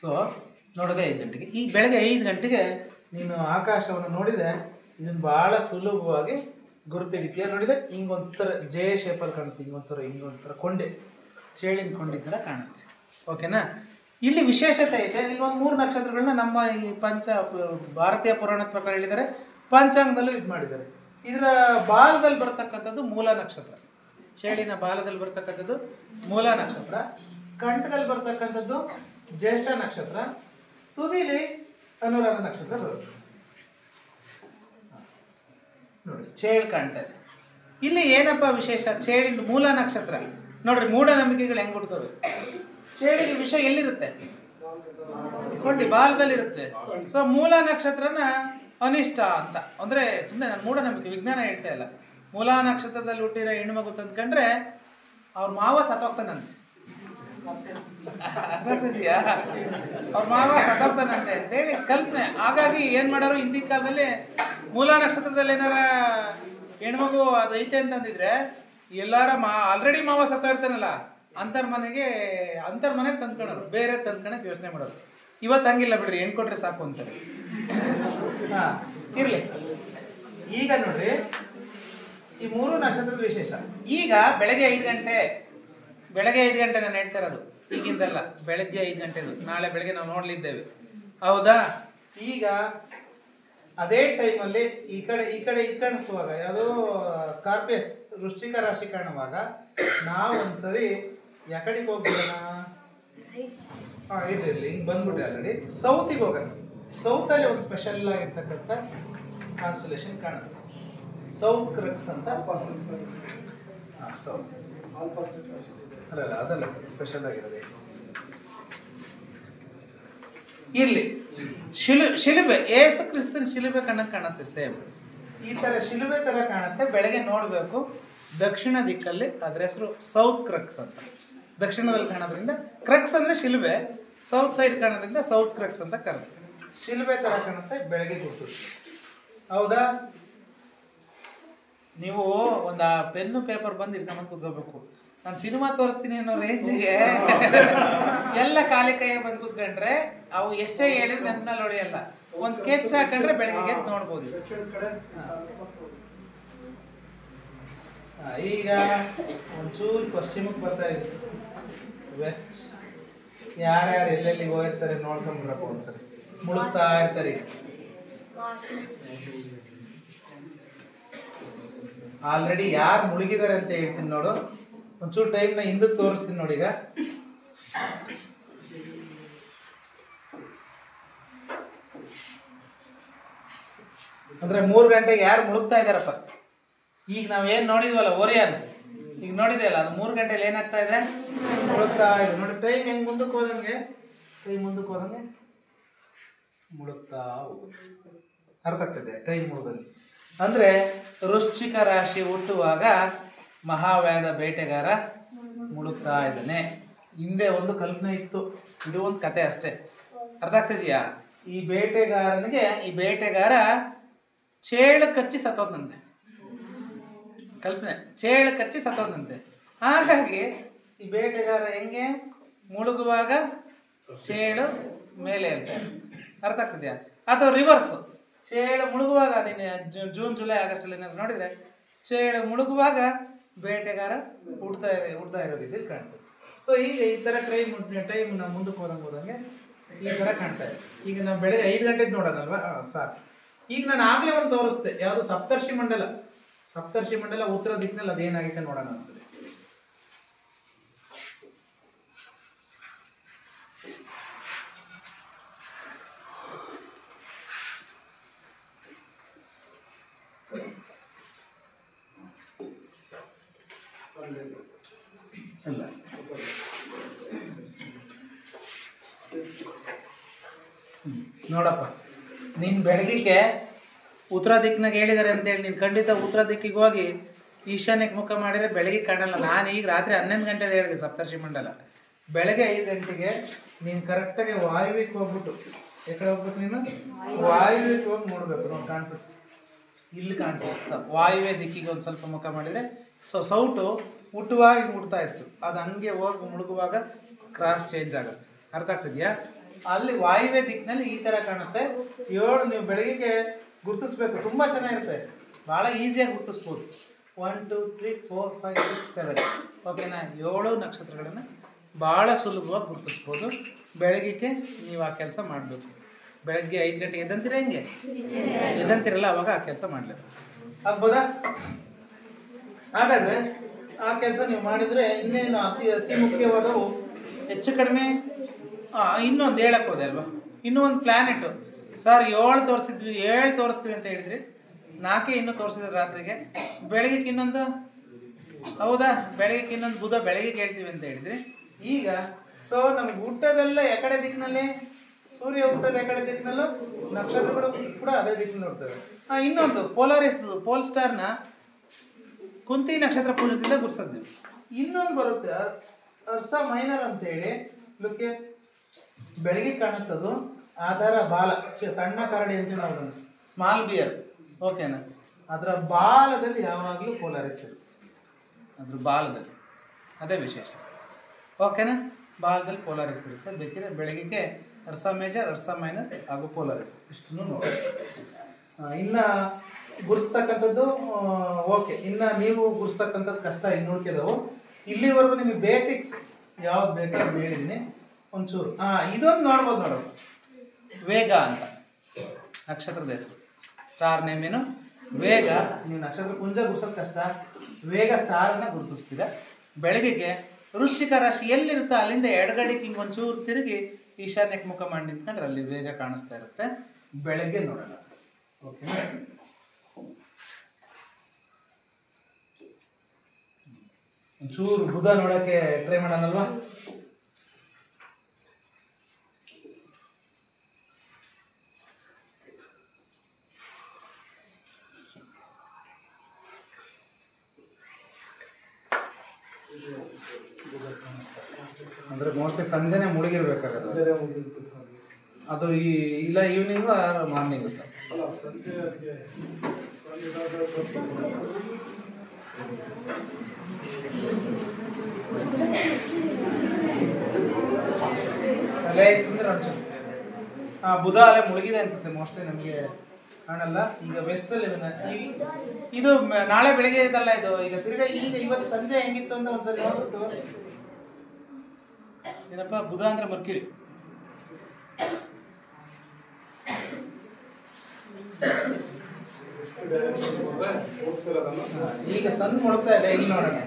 ಸೊ ನೋಡೋದೇ 5 ಗಂಟೆಗೆ. ಈ ಬೆಳಗ್ಗೆ 5 ಗಂಟೆಗೆ ನೀನು ಆಕಾಶವನ್ನು ನೋಡಿದರೆ ಇದನ್ನು ಭಾಳ ಸುಲಭವಾಗಿ ಗುರುತಿಡಿತೀಯ. ನೋಡಿದರೆ ಹಿಂಗೊಂಥರ ಜೆ ಶೇಪಲ್ಲಿ ಕಾಣುತ್ತೆ, ಹಿಂಗೊಂಥರ ಕೊಂಡೆ, ಚೇಳಿನ ಕೊಂಡೆ ಥರ ಕಾಣುತ್ತೆ. ಓಕೆನಾ? ಇಲ್ಲಿ ವಿಶೇಷತೆ ಇದೆ. ಇಲ್ಲಿ ಒಂದು 3 ನಕ್ಷತ್ರಗಳನ್ನ ನಮ್ಮ ಈ ಭಾರತೀಯ ಪುರಾಣದ ಪ್ರಕಾರ ಹೇಳಿದ್ದಾರೆ, ಪಂಚಾಂಗದಲ್ಲೂ ಇದು ಮಾಡಿದ್ದಾರೆ. ಇದರ ಬಾಲದಲ್ಲಿ ಬರ್ತಕ್ಕಂಥದ್ದು ಮೂಲ ನಕ್ಷತ್ರ, ಚೇಳಿನ ಬಾಲದಲ್ಲಿ ಬರ್ತಕ್ಕಂಥದ್ದು ಮೂಲ ನಕ್ಷತ್ರ, ಕಂಠದಲ್ಲಿ ಬರ್ತಕ್ಕಂಥದ್ದು ಜ್ಯೇಷ್ಠ ನಕ್ಷತ್ರ, ತುದಿಲಿ ಅನುರಾಧ ನಕ್ಷತ್ರ ಬರುತ್ತೆ ನೋಡಿ. ಚೇಳು ಕಾಣ್ತಾ ಇದೆ. ಇಲ್ಲಿ ಏನಪ್ಪ ವಿಶೇಷ, ಚೇಳಿಂದ ಮೂಲ ನಕ್ಷತ್ರ ನೋಡ್ರಿ, ಮೂಢನಂಬಿಕೆಗಳು ಹೆಂಗೆ ಹುಡ್ತವೆ. ಚೇಳಿಗೆ ವಿಷ ಎಲ್ಲಿರುತ್ತೆ, ಕೊಂಡಿ ಬಾಲದಲ್ಲಿರುತ್ತೆ. ಸೊ ಮೂಲ ನಕ್ಷತ್ರನ ಅನಿಷ್ಟ ಅಂತ ಅಂದರೆ ಸುಮ್ಮನೆ ನಾನು ಮೂಢನಂಬಿಕೆ, ವಿಜ್ಞಾನ ಹೇಳ್ತಾ ಇಲ್ಲ. ಮೂಲ ನಕ್ಷತ್ರದಲ್ಲಿ ಹುಟ್ಟಿರೋ ಹೆಣ್ಮಗು ತಂದ್ಕೊಂಡ್ರೆ ಅವ್ರ ಮಾವ ಸತ್ತೋಗ್ತಾನಂತೆ, ಅರ್ಥಾಗ್ತಿದ್ಯಾ, ಅವ್ರ ಮಾವ ಸತ್ತೋಗ್ತಾನಂತೆ ಅಂತೇಳಿ ಕಲ್ಪನೆ. ಹಾಗಾಗಿ ಏನು ಮಾಡೋರು ಹಿಂದಿನ ಕಾಲದಲ್ಲಿ ಮೂಲ ನಕ್ಷತ್ರದಲ್ಲಿ ಏನಾರ ಹೆಣ್ಮಗು ಅದು ಐತೆ ಅಂತಂದಿದ್ರೆ ಎಲ್ಲಾರ ಆಲ್ರೆಡಿ ಮಾವ ಸತ್ತ ಇರ್ತಾನಲ್ಲ ಅಂತರ್ಮನೆಗೆ ತಂದ್ಕೊಳೋರು, ಬೇರೆ ತಂದ್ಕೊಳಕ್ಕೆ ಯೋಚನೆ ಮಾಡೋರು. ಇವತ್ತು ಹಂಗಿಲ್ಲ ಬಿಡ್ರಿ, ಹೆಣ್ಣು ಕೊಟ್ರೆ ಸಾಕು ಅಂತಾರೆ. ಹಾಂ ಇರಲಿ. ಈಗ ನೋಡ್ರಿ, ಈ 3 ನಕ್ಷತ್ರದ ವಿಶೇಷ. ಈಗ ಬೆಳಗ್ಗೆ 5 ಗಂಟೆ ನಾನು ಹೇಳ್ತಾ ಇರೋದು, ಈಗಿಂದಲ್ಲ, ಬೆಳಗ್ಗೆ 5 ಗಂಟೆದು. ನಾಳೆ ಬೆಳಗ್ಗೆ ನಾವು ನೋಡಲಿದ್ದೇವೆ, ಹೌದಾ? ಈಗ ಅದೇ ಟೈಮಲ್ಲಿ ಈ ಕಡೆ ಕಾಣಿಸುವಾಗ, ಯಾವುದೋ ಸ್ಕಾರ್ಪಿಯಸ್ ವೃಶ್ಚಿಕ ರಾಶಿ ಕಾಣುವಾಗ ನಾವು ಒಂದ್ಸರಿ ಯಾಕಡೆಗೆ ಹೋಗ್ಬಿಡೋಣ? ಹಾಂ ಇರಲಿ, ಹಿಂಗೆ ಬಂದ್ಬಿಟ್ರೆ ಆಲ್ರೆಡಿ ಸೌತಿಗೆ ಹೋಗೋಣ. ಸೌತಲ್ಲಿ ಒಂದು ಸ್ಪೆಷಲ್ ಆಗಿರ್ತಕ್ಕಂಥ ಕಾನ್ಸ್ಟಲೇಷನ್ ಕಾಣುತ್ತೆ, ಸೌತ್ ಕ್ರಕ್ಸ್ ಅಂತ. ಹಾಂ ಸೌತ್ ಅಲ್ಲ ಅದಲ್ಲ ಸ್ಪೆಷಲ್ ಆಗಿರೋದೇ. ಇಲ್ಲಿ ಶಿಲುಬೆ, ಏಸು ಕ್ರಿಸ್ತನ ಶಿಲುಬೆ ಕಾಣುತ್ತೆ, ಸೇಮ್ ಈ ಥರ ಶಿಲುಬೆ ಥರ ಕಾಣುತ್ತೆ. ಬೆಳಗ್ಗೆ ನೋಡಬೇಕು. ದಕ್ಷಿಣ ದಿಕ್ಕಲ್ಲಿ ಅದ್ರ ಹೆಸರು ಸೌತ್ ಕ್ರಕ್ಸ್ ಅಂತ. ದಕ್ಷಿಣದಲ್ಲಿ ಕಾಣೋದ್ರಿಂದ ಕ್ರಕ್ಸ್ ಅಂದರೆ ಶಿಲುಬೆ, ಸೌತ್ ಸೈಡ್ ಕಾಣೋದ್ರಿಂದ ಸೌತ್ ಕ್ರಕ್ಸ್ ಅಂತ ಕರೆದು. ಶಿಲುಬೆ ಥರ ಕಾಣುತ್ತೆ, ಬೆಳಗ್ಗೆ ಗುರುತಿಸ್ತೀವಿ, ಹೌದಾ? ನೀವು ಒಂದು ಪೆನ್ನು ಪೇಪರ್ ಬಂದು ಇಟ್ಕೊಂಬಂದು ಕೂತ್ಕೋಬೇಕು. ನಾನು ಸಿನಿಮಾ ತೋರಿಸ್ತೀನಿ ಅನ್ನೋ ರೇಂಜಿಗೆ ಎಲ್ಲ ಖಾಲಿ ಕೈಯೇ ಬಂದು ಕೂತ್ಕೊಂಡ್ರೆ ಅವು ಎಷ್ಟೇ ಹೇಳಿದ್ರೆ ನೆನಪಿನಲ್ಲಿ ಹೊಡೆಯಲ್ಲ. ಒಂದು ಸ್ಕೆಚ್ ಹಾಕೊಂಡ್ರೆ ಬೆಳಗ್ಗೆ ಎದ್ದು ನೋಡ್ಬೋದು. ಈಗ ಒಂಚೂರು ಪಶ್ಚಿಮಕ್ಕೆ ಬರ್ತಾ ಇದೆ, ವೆಸ್ಟ್. ಯಾರ್ಯಾರು ಎಲ್ಲೆಲ್ಲಿಗೆ ಹೋಗಿರ್ತಾರೆ ನೋಡ್ಕೊಂಡ್ರಪ್ಪ ಒಂದ್ಸರಿ, ಮುಳುಗ್ತಾ ಇರ್ತಾರೆ. ಆಲ್ರೆಡಿ ಯಾರು ಮುಳುಗಿದ್ದಾರೆ ಅಂತ ಹೇಳ್ತೀನಿ ನೋಡು. ಒಂಚೂರು ಟೈಮ್ನ ಹಿಂದಕ್ಕೆ ತೋರಿಸ್ತೀನಿ ನೋಡಿ. ಈಗ ಅಂದ್ರೆ 3 ಗಂಟೆಗೆ ಯಾರು ಮುಳುಗ್ತಾ ಇದ್ದಾರಪ್ಪ? ಈಗ ನಾವೇನು ನೋಡಿದ್ವಲ್ಲ ಓರಿಯನ್, ಈಗ ನೋಡಿದೆಯಲ್ಲ, ಅದು 3 ಗಂಟೆಲಿ ಏನಾಗ್ತಾ ಇದೆ, ಮುಳುಗ್ತಾ ಇದೆ ನೋಡಿ. ಟೈಮ್ ಹೆಂಗೆ ಮುಂದಕ್ಕೆ ಹೋದಂಗೆ ಮುಳುಗ್ತಾ ಹೋಗುತ್ತೆ. ಅರ್ಥ ಆಗ್ತದೆ ಟೈಮ್ ಮುಳುಗಲ್ಲಿ. ಅಂದರೆ ವೃಶ್ಚಿಕ ರಾಶಿ ಹುಟ್ಟುವಾಗ ಮಹಾವ್ಯಾದ ಬೇಟೆಗಾರ ಮುಳುಗ್ತಾ ಇದ್ದಾನೆ. ಹಿಂದೆ ಒಂದು ಕಲ್ಪನೆ ಇತ್ತು, ಇದು ಒಂದು ಕತೆ ಅಷ್ಟೇ. ಅರ್ಥ ಆಗ್ತಿದೆಯಾ? ಈ ಬೇಟೆಗಾರ ಚೇಳು ಕಚ್ಚಿ ಸತ್ತೋದಂತೆ. ಕಲ್ಪನೆ, ಚೇಳು ಕಚ್ಚಿ ಸತ್ತೋದಂತೆ. ಹಾಗಾಗಿ ಈ ಬೇಟೆಗಾರ ಹೆಂಗೆ ಮುಳುಗುವಾಗ ಚೇಳು ಮೇಲೆ ಹೇಳ್ತಾರೆ. ಅರ್ಥ ಆಗ್ತಿದೆಯಾ? ಅಥವಾ ರಿವರ್ಸು, ಚೇಳು ಮುಳುಗುವಾಗ, ನೀನು ಜೂನ್ ಜುಲೈ ಆಗಸ್ಟಲ್ಲಿ ಏನಾದ್ರು ನೋಡಿದರೆ ಚೇಳು ಮುಳುಗುವಾಗ ಬೇಟೆಗಾರ ಹುಡ್ತಾ ಇರೋ ರೀತಿಯಲ್ಲಿ ಕಾಣ್ತದೆ. ಸೊ ಈಗ ಈ ಥರ ಟೈಮ್ ನಾವು ಮುಂದಕ್ಕೆ ಹೋದಂಗೆ ಈ ಥರ ಕಾಣ್ತಾ ಇದೆ. ಈಗ ನಾವು ಬೆಳಗ್ಗೆ 5 ಗಂಟೆಗೆ ನೋಡೋಣಲ್ವಾ? ಸಾಕು. ಈಗ ನಾನು ಆಗಲೇ ಒಂದು ತೋರಿಸ್ದೆ, ಯಾವುದು ಸಪ್ತರ್ಷಿ ಮಂಡಲ ಉತ್ತರ ದಿಕ್ಕಿನಲ್ಲಿ ಅದೇನಾಗಿದೆ ನೋಡೋಣ ಅನ್ಸದೆ. ಇಲ್ಲ ನೋಡಪ್ಪ, ನೀನು ಬೆಳಗ್ಗೆ ಉತ್ತರ ದಿಕ್ಕಿನಾಗ ಹೇಳಿದ್ದಾರೆ ಅಂತೇಳಿ ನೀನು ಖಂಡಿತ ಉತ್ತರ ದಿಕ್ಕಿಗೆ ಹೋಗಿ ಈಶಾನ್ಯಕ್ಕೆ ಮುಖ ಮಾಡಿದರೆ ಬೆಳಗ್ಗೆ ಕಾಣಲ್ಲ. ನಾನು ಈಗ ರಾತ್ರಿ 11 ಗಂಟೆಗೆ ಹೇಳಿದೆ ಸಪ್ತರ್ಷಿ ಮಂಡಲ. ಬೆಳಗ್ಗೆ 5 ಗಂಟೆಗೆ ನೀನು ಕರೆಕ್ಟಾಗಿ ವಾಯುವ್ಯಕ್ಕೆ ಹೋಗ್ಬಿಟ್ಟು, ಎಕಡೆ ಹೋಗ್ಬೇಕು ನೀನು? ವಾಯುವ್ಯಕ್ಕೆ ಹೋಗಿ ನೋಡಬೇಕು. ನೋಡಿ ಕಾಣಿಸುತ್ತೆ, ಇಲ್ಲಿ ಕಾಣಿಸುತ್ತೆ. ವಾಯುವ್ಯ ದಿಕ್ಕಿಗೆ ಒಂದು ಸ್ವಲ್ಪ ಮುಖ ಮಾಡಿದರೆ ಸೌಟು ಹುಟ್ಟುವಾಗ ಹಿಂಗೆ ಮುಟ್ತಾ ಇತ್ತು, ಅದು ಹಂಗೆ ಹೋಗಿ ಮುಳುಗುವಾಗ ಕ್ರಾಸ್ ಚೇಂಜ್ ಆಗುತ್ತೆ. ಅರ್ಥ ಆಗ್ತಿದೆಯಾ? ಅಲ್ಲಿ ವಾಯುವ್ಯ ದಿಕ್ಕಿನಲ್ಲಿ ಈ ಥರ ಕಾಣುತ್ತೆ. 7 ನೀವು ಬೆಳಗ್ಗೆ ಗುರುತಿಸ್ಬೇಕು, ತುಂಬ ಚೆನ್ನಾಗಿರುತ್ತೆ, ಭಾಳ ಈಸಿಯಾಗಿ ಗುರುತಿಸ್ಬೋದು. 1 2 3 4 5 6 7 ಓಕೆನಾ? 7 ನಕ್ಷತ್ರಗಳನ್ನು ಭಾಳ ಸುಲಭವಾಗಿ ಗುರುತಿಸ್ಬೋದು. ಬೆಳಗ್ಗೆ ನೀವು ಆ ಕೆಲಸ ಮಾಡಬೇಕು. ಬೆಳಗ್ಗೆ 5 ಗಂಟೆಗೆ ಎದ್ದಂತೀರ, ಹೆಂಗೆ ಎದ್ದಂತೀರಲ್ಲ ಅವಾಗ ಆ ಕೆಲಸ ಮಾಡಲೇಬೇಕು. ಆಗ್ಬೋದಾ? ಹಾಗಾದರೆ ಆ ಕೆಲಸ ನೀವು ಮಾಡಿದರೆ ಇನ್ನೇನು ಅತಿ ಮುಖ್ಯವಾದವು ಹೆಚ್ಚು ಕಡಿಮೆ ಇನ್ನೊಂದು ಹೇಳಕ್ಕೆ ಹೋದೆ ಅಲ್ವಾ, ಇನ್ನೂ ಒಂದು ಪ್ಲ್ಯಾನೆಟು. ಸರ್ 7 ತೋರಿಸಿದ್ವಿ, 7 ತೋರಿಸ್ತೀವಿ ಅಂತ ಹೇಳಿದ್ರಿ, 4 ಇನ್ನೂ ತೋರಿಸಿದ್ರೆ ರಾತ್ರಿಗೆ. ಬೆಳಗ್ಗೆ ಇನ್ನೊಂದು, ಹೌದಾ, ಬೆಳಗ್ಗೆ ಇನ್ನೊಂದು ಬುಧ ಬೆಳಗ್ಗೆ ಹೇಳ್ತೀವಿ ಅಂತ ಹೇಳಿದ್ರಿ. ಈಗ ಸೊ ನಮಗೆ ಹುಟ್ಟೋದೆಲ್ಲ ಎಕಡೆ ದಿಕ್ಕಿನಲ್ಲಿ? ಸೂರ್ಯ ಹುಟ್ಟೋದು ಎಕಡೆ ದಿಕ್ಕಿನಲ್ಲೂ, ನಕ್ಷತ್ರಗಳು ಕೂಡ ಅದೇ ದಿಕ್ಕಿನಲ್ಲಿ ಹುಡ್ತವೆ. ಇನ್ನೊಂದು ಪೋಲಾರಿಸ್ ಪೋಲ್ ಸ್ಟಾರ್ನ ಕುಂತಿ ನಕ್ಷತ್ರ ಪೂಜದಿಂದ ಗುರ್ಸದ್ವಿ. ಇನ್ನೊಂದು ಬರುತ್ತೆ ಅರ್ಸ ಮೈನರ್ ಅಂತೇಳಿ, ಲುಕ್ಕೆ ಬೆಳಗ್ಗೆ ಕಾಣುತ್ತದು. ಆಧಾರ ಬಾಲ, ಸಣ್ಣ ಕರಡಿ ಅಂತ ನಾವು ಸ್ಮಾಲ್ ಬಿಯರ್, ಓಕೆನಾ? ಅದರ ಬಾಲದಲ್ಲಿ ಯಾವಾಗಲೂ ಪೋಲಾರಿಸ್ ಇರುತ್ತೆ, ಅದ್ರ ಬಾಲದಲ್ಲಿ, ಅದೇ ವಿಶೇಷ, ಓಕೆನಾ? ಬಾಲದಲ್ಲಿ ಪೋಲಾರಿಸ್ ಇರುತ್ತೆ. ಬೇಕಿದ್ರೆ ಬೆಳಗ್ಗೆ ಅರ್ಸ ಮೇಜರ್, ಅರ್ಸ ಮೈನರ್ ಹಾಗೂ ಪೋಲಾರಿಸ್ ಇಷ್ಟನ್ನು ನೋಡಿ. ಇನ್ನು ಗುರ್ಸ್ತಕ್ಕಂಥದ್ದು ಓಕೆ, ಇನ್ನು ನೀವು ಗುರ್ಸ್ತಕ್ಕಂಥದ್ದು ಕಷ್ಟ ಇನ್ನು ಉಳ್ಕಿದವು. ಇಲ್ಲಿವರೆಗೂ ನಿಮಗೆ ಬೇಸಿಕ್ಸ್ ಯಾವ್ದು ಬೇಕಾದ್ರೂ ಹೇಳಿದ್ದೀನಿ ಒಂಚೂರು. ಇದೊಂದು ನೋಡ್ಬೋದು ನೋಡೋದು, ವೇಗ ಅಂತ ನಕ್ಷತ್ರದ ಹೆಸರು. ಸ್ಟಾರ್ ನೇಮ್ ಏನು? ವೇಗ. ನೀವು ನಕ್ಷತ್ರ ಪುಂಜ ಗುರ್ಸೋದು ಕಷ್ಟ, ವೇಗ ಸ್ಟಾರನ್ನ ಗುರುತಿಸ್ತೀರ. ಬೆಳಗ್ಗೆಗೆ ವೃಶ್ಚಿಕ ರಾಶಿ ಎಲ್ಲಿರುತ್ತೋ ಅಲ್ಲಿಂದ ಎಡಗಡೆಗೆ ಹಿಂಗೆ ಒಂಚೂರು ತಿರುಗಿ ಈಶಾನ್ಯಕ್ಕೆ ಮುಖ ಮಾಡಿ ನಿಂತ್ಕೊಂಡ್ರೆ ಅಲ್ಲಿ ವೇಗ ಕಾಣಿಸ್ತಾ ಇರುತ್ತೆ. ಬೆಳಗ್ಗೆ ನೋಡೋಣ, ಓಕೆ? ಒಂಚೂರು ಬುಧ ನೋಡೋಕ್ಕೆ ಟ್ರೈ ಮಾಡೋಣಲ್ವಾ? ಅಂದರೆ ಮೋಸ್ಟ್ಲಿ ಸಂಜೆನೆ ಮುಳುಗಿರ್ಬೇಕಾಗತ್ತೆ ಅದು. ಇಲ್ಲ ಈವ್ನಿಂಗು ಮಾರ್ನಿಂಗು ಸರ್? ಅಲ್ಲೇ ಸುಂದರ ಒಂಚೂರು ಬುಧ ಅಲ್ಲೇ ಮುಳುಗಿದೆ ಅನ್ಸುತ್ತೆ, ಮೋಸ್ಟ್ಲಿ ನಮಗೆ ಕಾಣಲ್ಲ. ಈಗ ವೆಸ್ಟಲ್ಲಿ ಇದು ನಾಳೆ ಬೆಳಿಗ್ಗೆ ಇದಲ್ಲ ಇದು. ಈಗ ತಿರ್ಗಾ ಇವತ್ತು ಸಂಜೆ ಹೆಂಗಿತ್ತು ಅಂತ ಒಂದ್ಸರಿ ನೋಡ್ಬಿಟ್ಟು, ಏನಪ್ಪ ಬುಧ ಅಂದ್ರೆ ಮರ್ಕ್ಯುರಿ, ಈಗ ಸನ್ ಮುಳುಗ್ತಾ ಇದೆ. ಇಲ್ಲಿ ನೋಡೋಣ,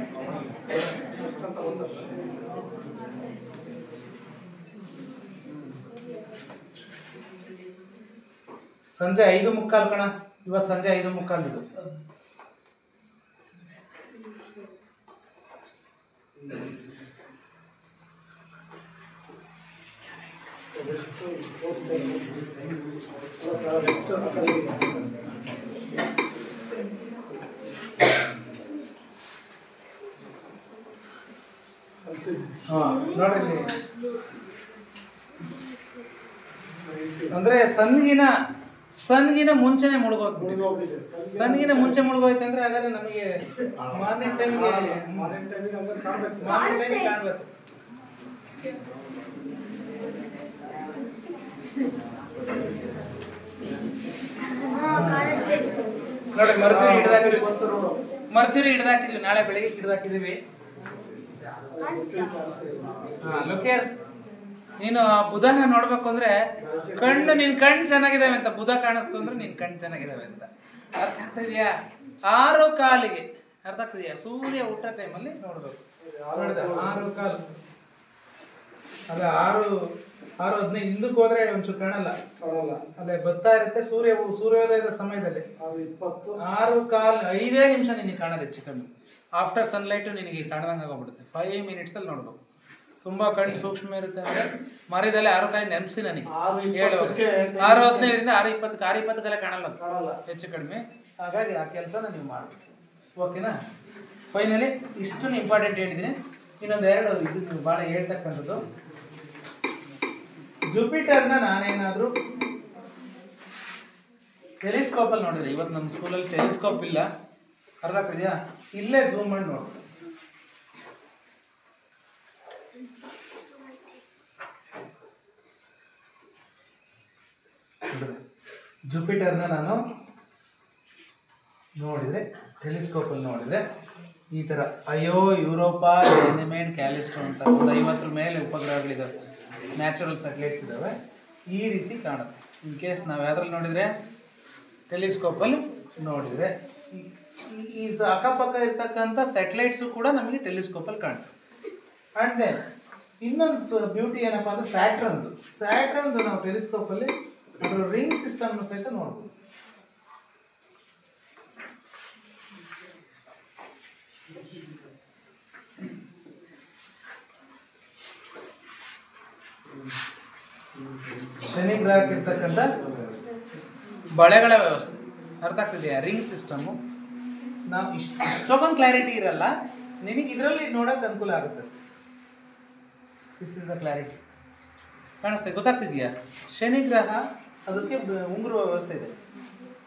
ಸಂಜೆ 5:15 ಕಣ, ಇವತ್ತು ಸಂಜೆ 5:15 ಇದು. ನೋಡ್ರಿ, ಅಂದ್ರೆ ಸನ್ಗಿನ ಮುಂಚೆನೆ ಮುಳುಗೋಗ್ಬಿಟ್ಟಿದೆ. ಸನ್ಗಿನ ಮುಂಚೆ ಮುಳುಗೋಯ್ತು ಅಂದ್ರೆ ಹಾಗಾದ್ರೆ ನಮಗೆ ಮಾರ್ನಿಂಗ್ ಟೈಮಿಗೆ ಕಾಣ್ಬೇಕು. ನೋಡಿ, ಮರ್ಕ್ಯುರಿ ಹಿಡ್ದಾಕಿದ್ವಿ, ನಾಳೆ ಬೆಳಿಗ್ಗೆ ಹಿಡ್ದಾಕಿದೀವಿ. ಲೋಕೇರ್, ನೀನು ಬುಧನ ನೋಡ್ಬೇಕು ಅಂದ್ರೆ ನಿನ್ ಕಣ್ಣು ಚೆನ್ನಾಗಿದಾವೆ ಅಂತ, ಬುಧ ಕಾಣಿಸ್ತು ಅಂದ್ರೆ ನಿನ್ ಕಣ್ಣು ಚೆನ್ನಾಗಿದಾವೆ ಅಂತ. ಅರ್ಥ ಆಗ್ತಾ ಇದೆಯಾ? 6:15 ಅರ್ಥ ಆಗ್ತಿದೆಯಾ? ಸೂರ್ಯ ಊಟ ಟೈಮಲ್ಲಿ ನೋಡ್ಬೇಕು. ನೋಡಿದ 6:15 ಅಲ್ಲ 6:15 ಹಿಂದಕ್ಕೆ ಹೋದ್ರೆ ಒಂಚೂರು ಕಾಣಲ್ಲ, ಅಲ್ಲೇ ಬರ್ತಾ ಇರುತ್ತೆ ಸೂರ್ಯೋದಯದ ಸಮಯದಲ್ಲಿ. 6:15 5 ನಿಮಿಷ ನಿನಗೆ ಕಾಣೋದು ಹೆಚ್ಚು ಕಮ್ಮಿ. ಆಫ್ಟರ್ ಸನ್ಲೈಟು ನಿನಗೆ ಕಾಣ್ದಂಗೆ ಆಗೋಗ್ಬಿಡುತ್ತೆ. 5 ಮಿನಿಟ್ಸಲ್ಲಿ ನೋಡ್ಬೇಕು. ತುಂಬ ಕಣ್ಣು ಸೂಕ್ಷ್ಮ ಇರುತ್ತೆ ಅಂದರೆ ಮರದಲ್ಲಿ 6:15 ನೆನಪಿಸಿ ನನಗೆ ಹೇಳುವಾಗ 6:15ರಿಂದ 6:20 ಕಾಣಲ್ಲ ಹೆಚ್ಚು ಕಡಿಮೆ. ಹಾಗಾಗಿ ಆ ಕೆಲಸನ ನೀವು ಮಾಡಬೇಕು, ಓಕೆನಾ? ಫೈನಲಿ ಇಷ್ಟು ಇಂಪಾರ್ಟೆಂಟ್ ಹೇಳಿದ್ದೀನಿ. ಇನ್ನೊಂದು 2 ಇದು ನೀವು ಭಾಳ ಹೇಳ್ತಕ್ಕಂಥದ್ದು. ಜುಪಿಟರ್ನ ನಾನೇನಾದರೂ ಟೆಲಿಸ್ಕೋಪಲ್ಲಿ ನೋಡಿದ್ರೆ, ಇವತ್ತು ನಮ್ಮ ಸ್ಕೂಲಲ್ಲಿ ಟೆಲಿಸ್ಕೋಪ್ ಇಲ್ಲ, ಅರ್ಥ ಆಗ್ತಿದೆಯಾ? ಇಲ್ಲೇ ಝೂಮ್ ಮಾಡಿ ನೋಡಿ. ಜುಪಿಟರ್ನ ನಾನು ನೋಡಿದರೆ, ಟೆಲಿಸ್ಕೋಪಲ್ಲಿ ನೋಡಿದರೆ ಈ ಥರ ಯುರೋಪಾ, ಎನಿಮೇಡ್, ಕ್ಯಾಲಿಸ್ಟೋ ಅಂತ 50 ಮೇಲೆ ಉಪಗ್ರಹಗಳಿದ್ದಾವೆ. ನ್ಯಾಚುರಲ್ ಸ್ಯಾಟಲೈಟ್ಸ್ ಇದ್ದಾವೆ. ಈ ರೀತಿ ಕಾಣುತ್ತೆ. ಇನ್ ಕೇಸ್ ನಾವು ಯಾವ್ದ್ರಲ್ಲಿ ನೋಡಿದರೆ, ಟೆಲಿಸ್ಕೋಪಲ್ಲಿ ನೋಡಿದರೆ ಈ ಅಕ್ಕಪಕ್ಕ ಇರ್ತಕ್ಕಂಥ ಸ್ಯಾಟಲೈಟ್ಸು ಕೂಡ ನಮಗೆ ಟೆಲಿಸ್ಕೋಪಲ್ಲಿ ಕಾಣ್ತವೆ. ಆ್ಯಂಡ್ ದೆನ್ ಇನ್ನೊಂದು ಬ್ಯೂಟಿ ಏನಪ್ಪ ಅಂದರೆ ಸ್ಯಾಟ್ರನ್ದು ನಾವು ಟೆಲಿಸ್ಕೋಪಲ್ಲಿ ಅದರ ರಿಂಗ್ ಸಿಸ್ಟಮ್ನು ಸಹಿತ ನೋಡ್ಬೋದು. ಶನಿ ಗ್ರಹಕ್ಕೆ ಇರ್ತಕ್ಕಂಥ ಬಳೆಗಳ ವ್ಯವಸ್ಥೆ ಅರ್ಥ ಆಗ್ತಿದೆಯಾ? ರಿಂಗ್ ಸಿಸ್ಟಮು ನಾವು ಇಷ್ಟೊಂದು ಕ್ಲಾರಿಟಿ ಇರಲ್ಲ, ನಿನಗೆ ಇದರಲ್ಲಿ ನೋಡೋಕೆ ಅನುಕೂಲ ಆಗುತ್ತೆ ಅಷ್ಟೇ. This is the clarity. ಕಾಣಿಸ್ತಾ ಗೊತ್ತಾಗ್ತಿದೆಯಾ? ಶನಿ ಗ್ರಹ ಅದಕ್ಕೆ ಉಂಗುರುವ ವ್ಯವಸ್ಥೆ ಇದೆ.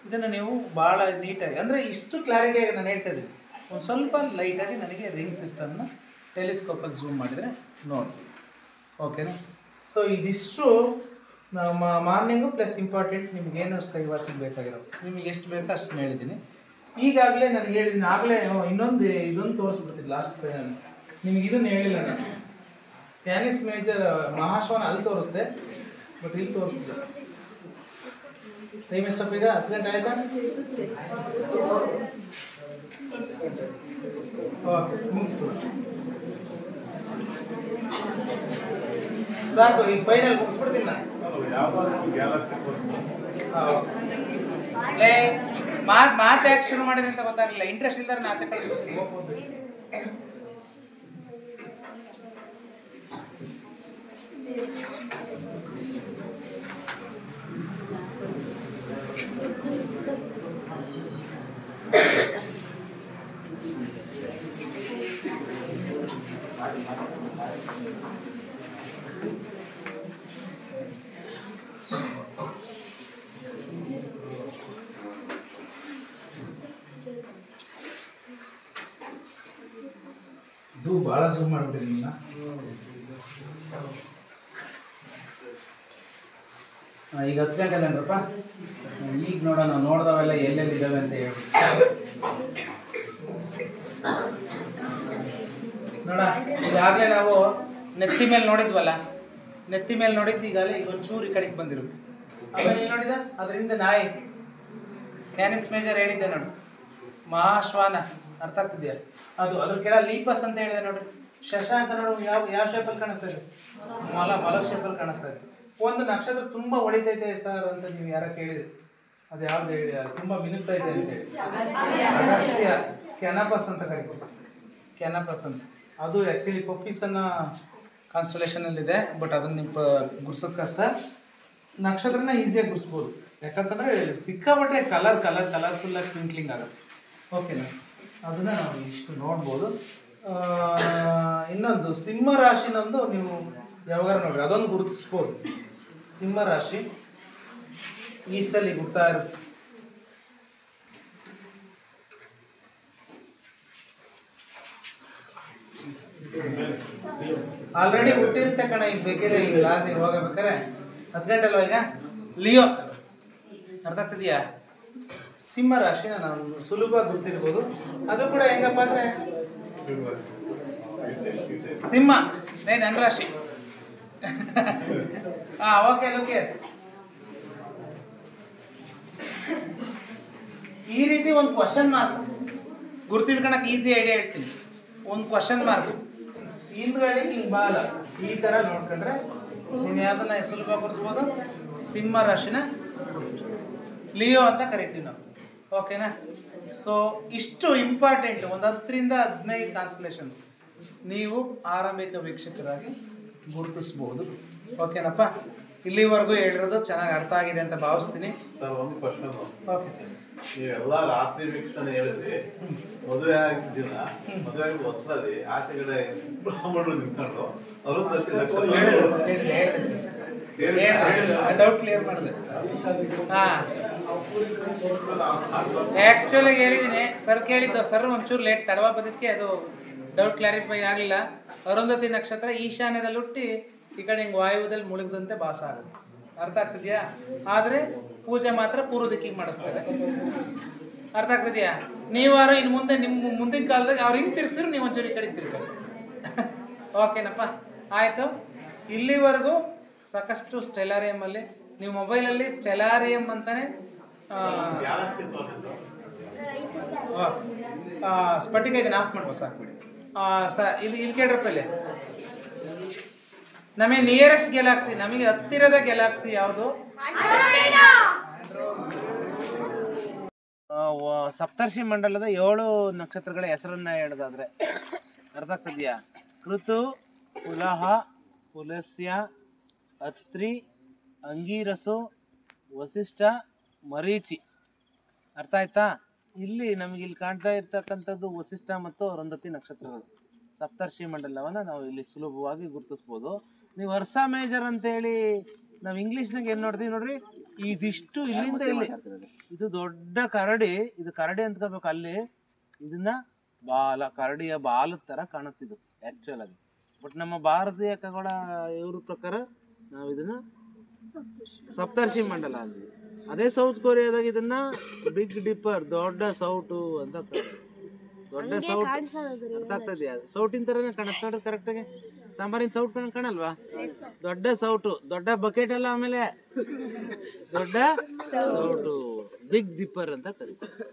ಇದನ್ನು ನೀವು ಭಾಳ ನೀಟಾಗಿ ಅಂದರೆ ಇಷ್ಟು ಕ್ಲಾರಿಟಿಯಾಗಿ ನಾನು ಹೇಳ್ತಾ ಇದ್ದೀನಿ. ಒಂದು ಸ್ವಲ್ಪ ಲೈಟಾಗಿ ನನಗೆ ರಿಂಗ್ ಸಿಸ್ಟಮ್ನ ಟೆಲಿಸ್ಕೋಪಲ್ಲಿ ಝೂಮ್ ಮಾಡಿದರೆ ನೋಡಿ. ಓಕೆನಾ? ಸೊ ಇದಿಷ್ಟು ನಾವು ಮಾರ್ನಿಂಗು ಪ್ಲಸ್ ಇಂಪಾರ್ಟೆಂಟ್ ನಿಮಗೇನು ಸ್ಕೈ ವಾಚಿಂಗ್ ಬೇಕಾಗಿರೋ ನಿಮಗೆ ಎಷ್ಟು ಬೇಕೋ ಅಷ್ಟು ಹೇಳಿದ್ದೀನಿ. ಈಗಾಗಲೇ ನನಗೆ ಹೇಳಿದ್ದೀನಿ ಆಗಲೇ ಇದೊಂದು ತೋರಿಸ್ಬಿಡ್ತೀನಿ ಲಾಸ್ಟ್ ಫೈನಲ್. ನಿಮಗೆ ಇದನ್ನು ಹೇಳಿಲ್ಲ ನಾನು. ಕ್ಯಾನಿಸ್ ಮೇಜರ್ ಮಹಾಶ್ವಾನ ಅಲ್ಲಿ ತೋರಿಸ್ದೆ, ಬಟ್ ಇಲ್ಲಿ ತೋರಿಸ್ತಿಲ್ಲ. ಟೈಮ್ ಎಷ್ಟಪ್ಪ ಈಗ? 10 ಗಂಟೆ ಆಯ್ತಾ? ಸಾಕು, ಈಗ ಫೈನಲ್ ಮುಗಿಸ್ಬಿಡ್ತೀನಿ ನಾನು. ಮಾತು ಯಾಕೆ ಶುರು ಮಾಡಿದೆ ಅಂತ ಗೊತ್ತಾಗಲಿಲ್ಲ. ಇಂಟ್ರೆಸ್ಟ್ ಇಲ್ದಾರೆ ಆಚೆ ಕಡೆ ಹೋಗ್ಬೋದು. ಇದು ಭಾಳ ಝೂಮ್ ಮಾಡ್ಬಿಟ್ಟಿರಿ ನಿನ್ನ. ಈಗ 10 ಗಂಟೆ ಅಲ್ಲೇನ್ರಪ್ಪ? ಈಗ ನೋಡೋಣ, ನೋಡ್ದವೆಲ್ಲ ಎಲ್ಲೆಲ್ಲಿದ್ದಾವೆ ಅಂತ ಹೇಳ್ಬಿಟ್ಟು ನೋಡ. ಈಗಾಗಲೇ ನಾವು ನೆತ್ತಿ ಮೇಲೆ ನೋಡಿದ್ವಲ್ಲ, ನೆತ್ತಿ ಮೇಲೆ ನೋಡಿದ್ದು ಈಗಾಗಲೇ ಈಗ ಒಂಚೂರು ಈ ಕಡೆಗೆ ಬಂದಿರುತ್ತೆ. ಆಮೇಲೆ ಇಲ್ಲಿ ನೋಡಿದ ಅದರಿಂದ ನಾಯಿ ಕ್ಯಾನಿಸ್ ಮೇಜರ್ ಹೇಳಿದ್ದೆ ನೋಡು, ಮಹಾಶ್ವಾನ ಅರ್ಥ ಆಗ್ತಿದೆಯಾ? ಅದ್ರ ಕೆಳ ಲೀಪಸ್ ಅಂತ ಹೇಳಿದೆ ನೋಡ್ರಿ. ಶಶಾಂಕ ನೋಡು, ಯಾವ ಶೇಪಲ್ಲಿ ಕಾಣಿಸ್ತಾ ಇದೆ? ಮೊಲ ಶೇಪಲ್ಲಿ ಕಾಣಿಸ್ತಾ ಇದೆ. ಒಂದು ನಕ್ಷತ್ರ ತುಂಬ ಹೊಡಿತೈತೆ ಸರ್ ಅಂತ ನೀವು ಯಾರ ಕೇಳಿದ್ರಿ? ಅದು ಯಾವ್ದು ಹೇಳಿ? ತುಂಬ ಮಿನುಗ್ತೈತೆ ಅಂತ ಹೇಳಿ ಅಗಸ್ತ್ಯ ಕ್ಯಾನಪಸ್ ಅಂತ ಕರೀತೀವಿ. ಕ್ಯಾನಪಸ್ ಅಂತ ಅದು ಆ್ಯಕ್ಚುಲಿ ಪೊಪ್ಪಿಸನ್ನ ಕಾನ್ಸ್ಟಲೇಷನಲ್ಲಿದೆ, ಬಟ್ ಅದನ್ನು ನೀವು ಗುರ್ಸೋದು ಕಷ್ಟ. ನಕ್ಷತ್ರನ ಈಸಿಯಾಗಿ ಗುರ್ಸ್ಬೋದು, ಯಾಕಂತಂದರೆ ಸಿಕ್ಕಾಪಟ್ಟೆ ಕಲರ್ಫುಲ್ಲಾಗಿ ಟ್ವಿಂಕ್ಲಿಂಗ್ ಆಗುತ್ತೆ. ಓಕೆನಾ? ಅದನ್ನು ನಾವು ಇಷ್ಟು ನೋಡ್ಬೋದು. ಇನ್ನೊಂದು ಸಿಂಹ ರಾಶಿನೊಂದು ನೀವು ಯಾವಾಗ ನೋಡ್ರಿ, ಅದೊಂದು ಗುರುತಿಸ್ಬೋದು. ಸಿಂಹ ರಾಶಿ ಈಸ್ಟಲ್ಲಿ ಹುಡ್ತಾ ಇರುತ್ತೆ. ಆಲ್ರೆಡಿ ಹುಟ್ಟಿರುತ್ತೆ ಕಣ. ಈಗ ಬೇಕಿದ್ರೆ ಈಗ ಲಾಸ್ಟ್ ಹೋಗಬೇಕಾರೆ 10 ಗಂಟೆ ಅಲ್ವಾ ಈಗ? ಲಿಯೋ ಅರ್ಥ ಆಗ್ತಿದೆಯಾ? ಸಿಂಹ ರಾಶಿನ ನಾವು ಸುಲಭವಾಗಿ ಗುರ್ತಿರ್ಬೋದು. ಅದು ಕೂಡ ಹೆಂಗಪ್ಪ ಅಂದರೆ ಸಿಂಹ ನನ್ನ ರಾಶಿ. ಓಕೆ. ಈ ರೀತಿ ಒಂದು ಕ್ವಶನ್ ಮಾರ್ಕ್ ಗುರ್ತಿಡ್ಕೊಳಕ್ಕೆ ಈಸಿ ಐಡಿಯಾ ಹೇಳ್ತೀನಿ. ಒಂದು ಕ್ವಶನ್ ಮಾರ್ಕ್ ಹಿಂದ್ಗಡೆ ಹಿಂಗೆ ಬಾಲ ಈ ಥರ ನೋಡ್ಕೊಂಡ್ರೆ ನೀನು ಯಾವುದನ್ನ ಸುಲಭ ಗುರ್ಸ್ಬೋದು. ಸಿಂಹ ರಾಶಿನ ಲಿಯೋ ಅಂತ ಕರಿತೀವಿ ನಾವು. ಓಕೆನಾ? ಸೊ ಇಷ್ಟು ಇಂಪಾರ್ಟೆಂಟ್, ಒಂದು 10 ರಿಂದ 15 ಕಾನ್ಸ್ಟಲೇಷನ್ ನೀವು ಆರಂಭಿಕ ವೀಕ್ಷಕರಾಗಿ ಗುರುತಿಸ್ಬೋದು. ಓಕೆನಪ್ಪ? ಇಲ್ಲಿವರೆಗೂ ಹೇಳಿರೋದು ಚೆನ್ನಾಗಿ ಅರ್ಥ ಆಗಿದೆ ಅಂತ ಭಾವಿಸ್ತೀನಿ. ಒಂದು ಕ್ವಶನ್. Okay sir. ನೀವೆಲ್ಲ ರಾತ್ರಿ ವೀಕ್ಷಣೆ ಹೇಳಿದ್ರಿ. ಮದುವೆ ಆಗಿದ್ದಿಲ್ಲ, ಮದುವೆ ಆಗಿ ಹೊಸದಲ್ಲಿ ಆಚೆಗಡೆ ಬ್ರಾಹ್ಮಣರು ನಿಂತ್ಕೊಂಡು ಡೌಟ್ ಕ್ಲಿಯರ್ ಮಾಡಿದೆ. ಆ್ಯಕ್ಚುಲಾಗಿ ಹೇಳಿದ್ದೀನಿ ಸರ್, ಕೇಳಿದ್ದು ಸರ್ ಒಂಚೂರು ಲೇಟ್ ತಡವಾ ಬಂದಿದ್ದಕ್ಕೆ ಅದು ಡೌಟ್ ಕ್ಲಾರಿಫೈ ಆಗಲಿಲ್ಲ. ಅರುಂಧತಿ ನಕ್ಷತ್ರ ಈಶಾನ್ಯದಲ್ಲಿ ಹುಟ್ಟಿ ಈ ಕಡೆ ಹಿಂಗೆ ವಾಯುವ್ಯದಲ್ಲಿ ಮುಳುಗದಂತೆ ಭಾಸ ಆಗುತ್ತೆ. ಅರ್ಥ ಆಗ್ತಿದೆಯಾ? ಆದರೆ ಪೂಜೆ ಮಾತ್ರ ಪೂರ್ವ ದಿಕ್ಕಿಗೆ ಮಾಡಿಸ್ತಾರೆ. ಅರ್ಥ ಆಗ್ತಿದೆಯಾ? ನೀವಾರು ಇನ್ನು ಮುಂದೆ ನಿಮ್ಮ ಮುಂದಿನ ಕಾಲದಾಗ ಅವ್ರು ಹಿಂಗೆ ತಿರ್ಗಿಸಿದ್ರು ನೀವು ಒಂಚೂರು ಈ ಕಡೆಗೆ ತಿರ್ಗಿ. ಓಕೆನಪ್ಪ? ಆಯಿತು. ಇಲ್ಲಿವರೆಗೂ ಸಾಕಷ್ಟು ಸ್ಟೆಲಾರಿಯಂ ಅಲ್ಲಿ ನೀವು ಮೊಬೈಲಲ್ಲಿ ಸ್ಟೆಲಾರಿಯಂ ಅಂತಾನೆ ಗ್ಯಾಲಕ್ಸಿ ತೋರಿಸಿದ್ದು ಸ್ಫಟಿಕ ಇದನ್ನ ಆಫ್ ಮಾಡ್ಬೋದು ಸಾಕ್ಬಿಡಿ. ಇಲ್ಲಿ ಕೇಳ್ರಪ್ಪ ಇಲ್ಲಿ ನಮಗೆ ನಿಯರೆಸ್ಟ್ ಗ್ಯಾಲಾಕ್ಸಿ, ನಮಗೆ ಹತ್ತಿರದ ಗ್ಯಾಲಾಕ್ಸಿ ಯಾವುದು? ಸಪ್ತರ್ಷಿ ಮಂಡಲದ 7 ನಕ್ಷತ್ರಗಳ ಹೆಸರನ್ನ ಹೇಳೋದಾದ್ರೆ ಅರ್ಥ ಆಗ್ತದ್ಯಾ? ಋತು, ಪುಲಹ, ಪುಲಸ್ಯ, ಅತ್ರಿ, ಅಂಗೀರಸು, ವಸಿಷ್ಠ, ಮರೀಚಿ. ಅರ್ಥ ಆಯ್ತಾ? ಇಲ್ಲಿ ನಮಗೆ ಇಲ್ಲಿ ಕಾಣ್ತಾ ಇರ್ತಕ್ಕಂಥದ್ದು ವಸಿಷ್ಠ ಮತ್ತು ಅರುಂಧತಿ ನಕ್ಷತ್ರಗಳು. ಸಪ್ತರ್ಷಿ ಮಂಡಲವನ್ನು ನಾವು ಇಲ್ಲಿ ಸುಲಭವಾಗಿ ಗುರುತಿಸ್ಬೋದು. ನೀವು ವರ್ಷ ಮೇಜರ್ ಅಂತೇಳಿ ನಾವು ಇಂಗ್ಲೀಷ್ನಾಗ ಏನು ನೋಡ್ತೀವಿ ನೋಡ್ರಿ, ಇದಿಷ್ಟು ಇಲ್ಲಿಂದ ಇಲ್ಲಿ ಇದು ದೊಡ್ಡ ಕರಡಿ, ಇದು ಕರಡಿ ಅಂದ್ಕೋಬೇಕು. ಅಲ್ಲಿ ಇದನ್ನ ಕರಡಿಯ ಬಾಲದ ಥರ ಕಾಣುತ್ತಿದ್ದು ಆ್ಯಕ್ಚುಲ್ ಆಗಿ. ಬಟ್ ನಮ್ಮ ಭಾರತೀಯ ಖಗೋಳ ಇವ್ರ ಪ್ರಕಾರ ನಾವು ಇದನ್ನ ಸಪ್ತರ್ಷಿ ಮಂಡಲ ಅಂದ್ವಿ. ಅದೇ ಸೌತ್ ಕೊರಿಯಾದಾಗ ಇದನ್ನ ಬಿಗ್ ಡಿಪ್ಪರ್, ದೊಡ್ಡ ಸೌಟು ಅಂತ ದೊಡ್ಡ ಸೌಟ್. ಅರ್ಥ ಆಗ್ತದ್ಯಾ? ಸೌಟಿನ ಥರನೇ ಕಾಣುತ್ತೆ ನೋಡ್ರಿ ಕರೆಕ್ಟಾಗಿ. ಸಾಂಬಾರಿನ ಸೌಟ್ ಕಾಣಲ್ವಾ? ದೊಡ್ಡ ಸೌಟು, ದೊಡ್ಡ ಬಕೆಟ್ ಅಲ್ಲ, ಆಮೇಲೆ ದೊಡ್ಡ ಸೌಟು, ಬಿಗ್ ಡಿಪ್ಪರ್ ಅಂತ ಕರೀತಾರೆ.